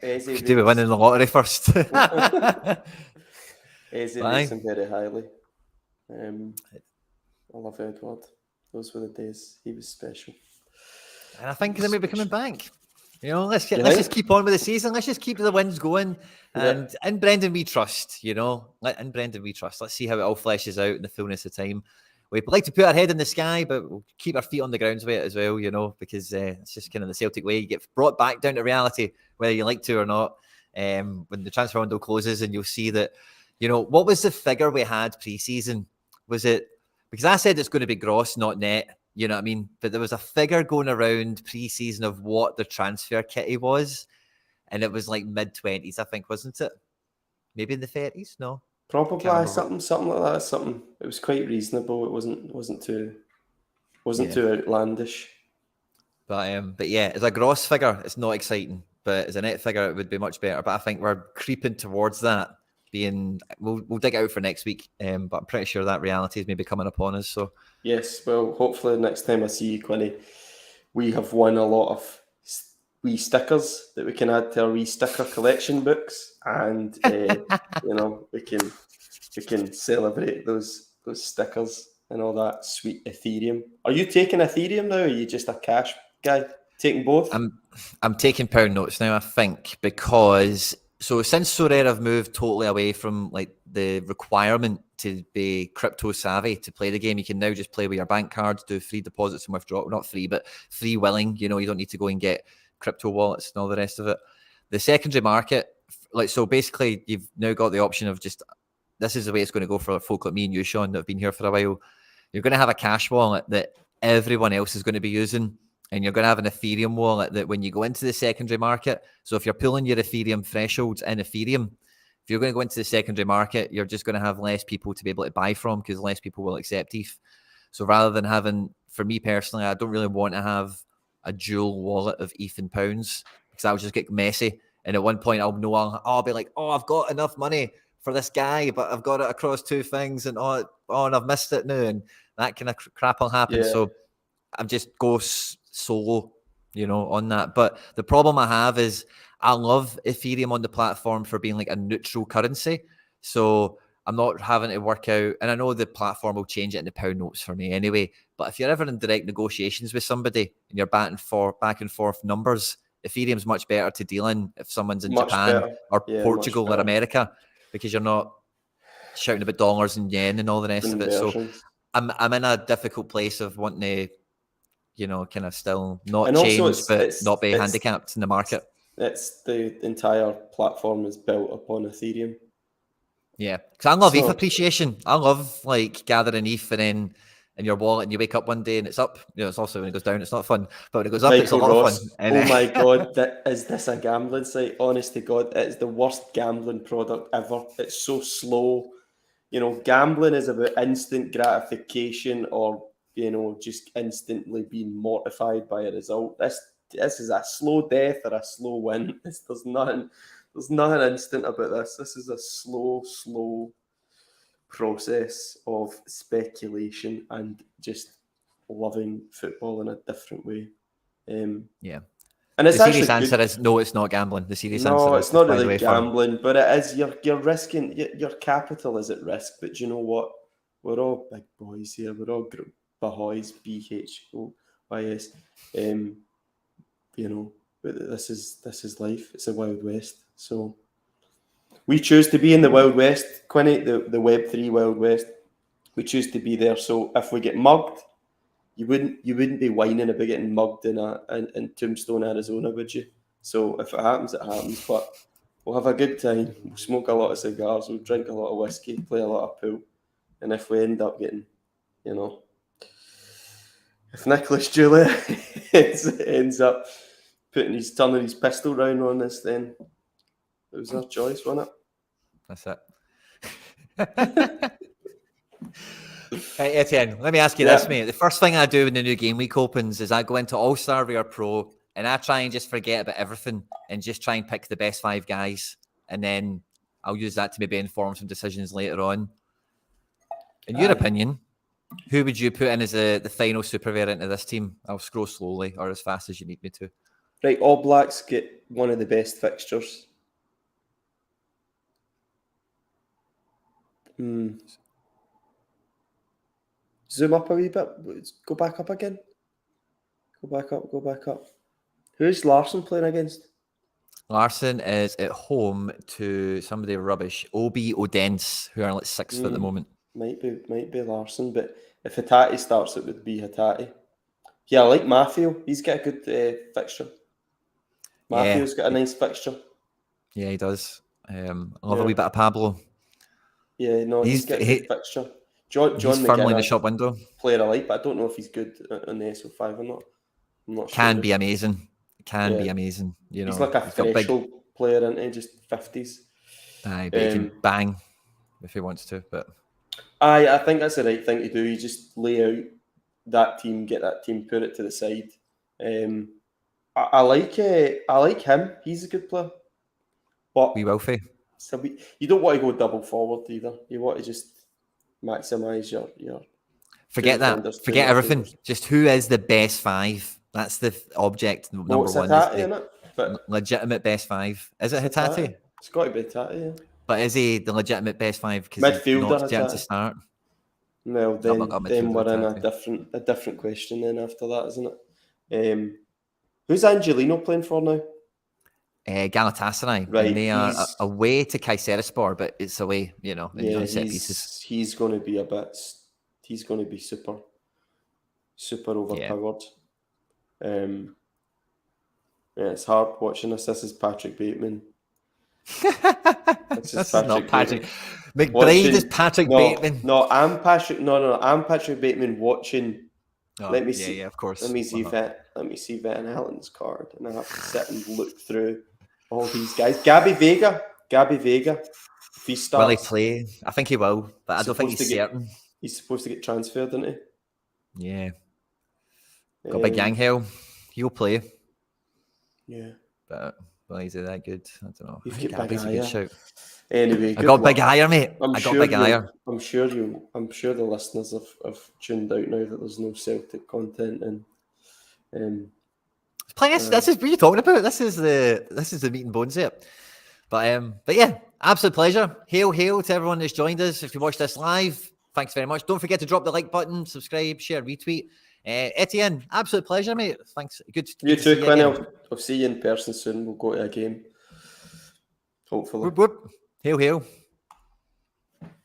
Speaker 1: Eze could do with winning the lottery first.
Speaker 3: Eze rates him very highly. I love Edward. Those were the days. He was special.
Speaker 1: And I think they may be coming back. You know, let's
Speaker 3: You
Speaker 1: just
Speaker 3: think?
Speaker 1: keep on with the season. Let's just keep the wins going. And in Brendan we trust, you know. In Brendan we trust. Let's see how it all fleshes out in the fullness of time. We'd like to put our head in the sky, but we'll keep our feet on the ground with it as well, you know, because it's just kind of the Celtic way. You get brought back down to reality, whether you like to or not, when the transfer window closes, and you'll see that, you know, what was the figure we had pre-season? Was it, because I said it's going to be gross, not net, you know what I mean? But there was a figure going around pre-season of what the transfer kitty was, and it was like mid-20s, I think, wasn't it? Maybe in the 30s? No?
Speaker 3: Probably something like that. Something. It was quite reasonable. It wasn't too outlandish.
Speaker 1: But yeah, as a gross figure, it's not exciting. But as a net figure, it would be much better. But I think we're creeping towards that. We'll dig it out for next week. But I'm pretty sure that reality is maybe coming upon us. So
Speaker 3: Yes, well, hopefully next time I see you, Quinny, we have won a lot of wee stickers that we can add to our wee sticker collection books, and you know, we can celebrate those stickers and all that sweet Ethereum. Are you taking Ethereum now, or are you just a cash guy? Taking both?
Speaker 1: I'm taking pound notes now, I think, because since Sorare have moved totally away from like the requirement to be crypto savvy to play the game, you can now just play with your bank cards, do free deposits and withdrawal. Not free, but free willing. You know, you don't need to go and get crypto wallets and all the rest of it. The secondary market, basically you've now got the option of just, this is the way it's going to go for folk like me and you, Sean, that have been here for a while. You're going to have a cash wallet that everyone else is going to be using. And you're going to have an Ethereum wallet that when you go into the secondary market, so if you're pulling your Ethereum thresholds in Ethereum, if you're going to go into the secondary market, you're just going to have less people to be able to buy from because less people will accept ETH. So rather than having, for me personally, I don't really want to have a dual wallet of ETH and pounds because I'll just get messy. And at one point I'll be like, oh, I've got enough money for this guy, but I've got it across two things and and I've missed it now. And that kind of crap will happen.
Speaker 3: Yeah.
Speaker 1: So I'm just go solo, you know, on that. But the problem I have is I love Ethereum on the platform for being like a neutral currency. So I'm not having to work out, and I know the platform will change it into pound notes for me anyway. But if you're ever in direct negotiations with somebody and you're back and forth numbers, Ethereum's much better to deal in if someone's in
Speaker 3: Much
Speaker 1: Japan
Speaker 3: better.
Speaker 1: or
Speaker 3: Yeah,
Speaker 1: Portugal or America, because you're not shouting about dollars and yen and all the rest of it. So I'm in a difficult place of wanting to, you know, kind of still not
Speaker 3: and also
Speaker 1: change, but not be handicapped in the market.
Speaker 3: It's the entire platform is built upon Ethereum.
Speaker 1: Yeah, because I love ETH appreciation. I love like gathering ETH and then in your wallet, and you wake up one day and it's up. You know, it's also when it goes down, it's not fun. But when it goes up, it's a lot of fun. And,
Speaker 3: oh my god, is this a gambling site? Honest to God, it's the worst gambling product ever. It's so slow. You know, gambling is about instant gratification or, you know, just instantly being mortified by a result. This is a slow death or a slow win. There's nothing instant about this. This is a slow process of speculation and just loving football in a different way.
Speaker 1: yeah.
Speaker 3: And it's
Speaker 1: the serious
Speaker 3: actually
Speaker 1: answer is no, it's not gambling. The serious
Speaker 3: no,
Speaker 1: answer
Speaker 3: it's
Speaker 1: is
Speaker 3: not
Speaker 1: by the
Speaker 3: really
Speaker 1: way,
Speaker 3: gambling, but it is you're risking your capital is at risk. But you know what? We're all big boys here. We're all Bahoys, BHOYS. You know, but this is life. It's a Wild West. So we choose to be in the Wild West, Quinny, the Web3 Wild West. We choose to be there. So if we get mugged, you wouldn't be whining about getting mugged in Tombstone, Arizona, would you? So if it happens, it happens. But we'll have a good time. We'll smoke a lot of cigars. We'll drink a lot of whiskey, play a lot of pool. And if we end up getting, you know, if Nicholas Julia ends up turning his pistol round on us, then it was our choice, wasn't it?
Speaker 1: That's it. Hey, Etienne, let me ask you this, mate. The first thing I do when the new game week opens is I go into All-Star VR Pro and I try and just forget about everything and just try and pick the best 5 guys. And then I'll use that to maybe inform some decisions later on. In your opinion, who would you put in as the final super variant of this team? I'll scroll slowly or as fast as you need me to.
Speaker 3: Right, All Blacks get one of the best fixtures. Zoom up a wee bit. Go back up again. Go back up. Who's Larson playing against?
Speaker 1: Larson is at home to somebody rubbish. Obi Odense, who are like 6th at the moment.
Speaker 3: Might be Larson, but if Hatate starts, it would be Hatate. Yeah, I like Matthew. He's got a good fixture. Matthew's got a nice fixture.
Speaker 1: Yeah, he does. I love a wee bit of Pablo.
Speaker 3: Yeah, no, he's got a good fixture. John
Speaker 1: he's firmly in the
Speaker 3: McGinnis,
Speaker 1: shop window.
Speaker 3: Player I like, but I don't know if he's good on the SO5 or not. I'm not sure.
Speaker 1: Can be amazing. Be amazing. You know,
Speaker 3: he's like a threshold player, isn't he? Just 50s.
Speaker 1: Aye, but he can bang if he wants to. But
Speaker 3: I think that's the right thing to do. You just lay out that team, get that team, put it to the side. I like him. He's a good player. But
Speaker 1: we will be.
Speaker 3: So you don't want to go double forward either. You want to just maximise your
Speaker 1: forget that. Forget everything. Just who is the best 5? That's the object. Number one.
Speaker 3: Hatate, isn't it? But
Speaker 1: legitimate best 5. Is it Hatate?
Speaker 3: It's got to be Hatate, yeah.
Speaker 1: But is he the legitimate best 5? Because
Speaker 3: midfielder
Speaker 1: he's not to start.
Speaker 3: Well, then we're in a different question then after that, isn't it? Who's Angelino playing for now?
Speaker 1: Galatasaray,
Speaker 3: right?
Speaker 1: And they are away to Kayserispor, but it's away, you know.
Speaker 3: Yeah, he's going to be he's going to be super overpowered. Yeah. It's hard watching this. This is Patrick Bateman.
Speaker 1: This is not Patrick. McBride is Patrick Bateman.
Speaker 3: No, I'm Patrick Bateman watching.
Speaker 1: Oh,
Speaker 3: let me see.
Speaker 1: Yeah, of course.
Speaker 3: Let me see Van Halen's card, and I have to sit and look through all these guys. Gabby Vega. If he starts,
Speaker 1: will he play? I think he will, but I don't think he's certain.
Speaker 3: He's supposed to get transferred, isn't he?
Speaker 1: Yeah. Got Big Yanghill. He'll play.
Speaker 3: Yeah.
Speaker 1: But is he that good? I don't know.
Speaker 3: You've got
Speaker 1: Gabby's a good shout.
Speaker 3: Anyway,
Speaker 1: I got Big Hire, mate.
Speaker 3: I'm sure the listeners have tuned out now that there's no Celtic content and
Speaker 1: this is what you're talking about. This is the meat and bones here. But yeah, absolute pleasure. Hail to everyone that's joined us. If you watched this live, thanks very much. Don't forget to drop the like button, subscribe, share, retweet. Etienne, absolute pleasure, mate. Thanks. Good.
Speaker 3: You too, Quinn. I'll see you in person soon. We'll go to a game. Hopefully.
Speaker 1: Whoop, whoop. Hail.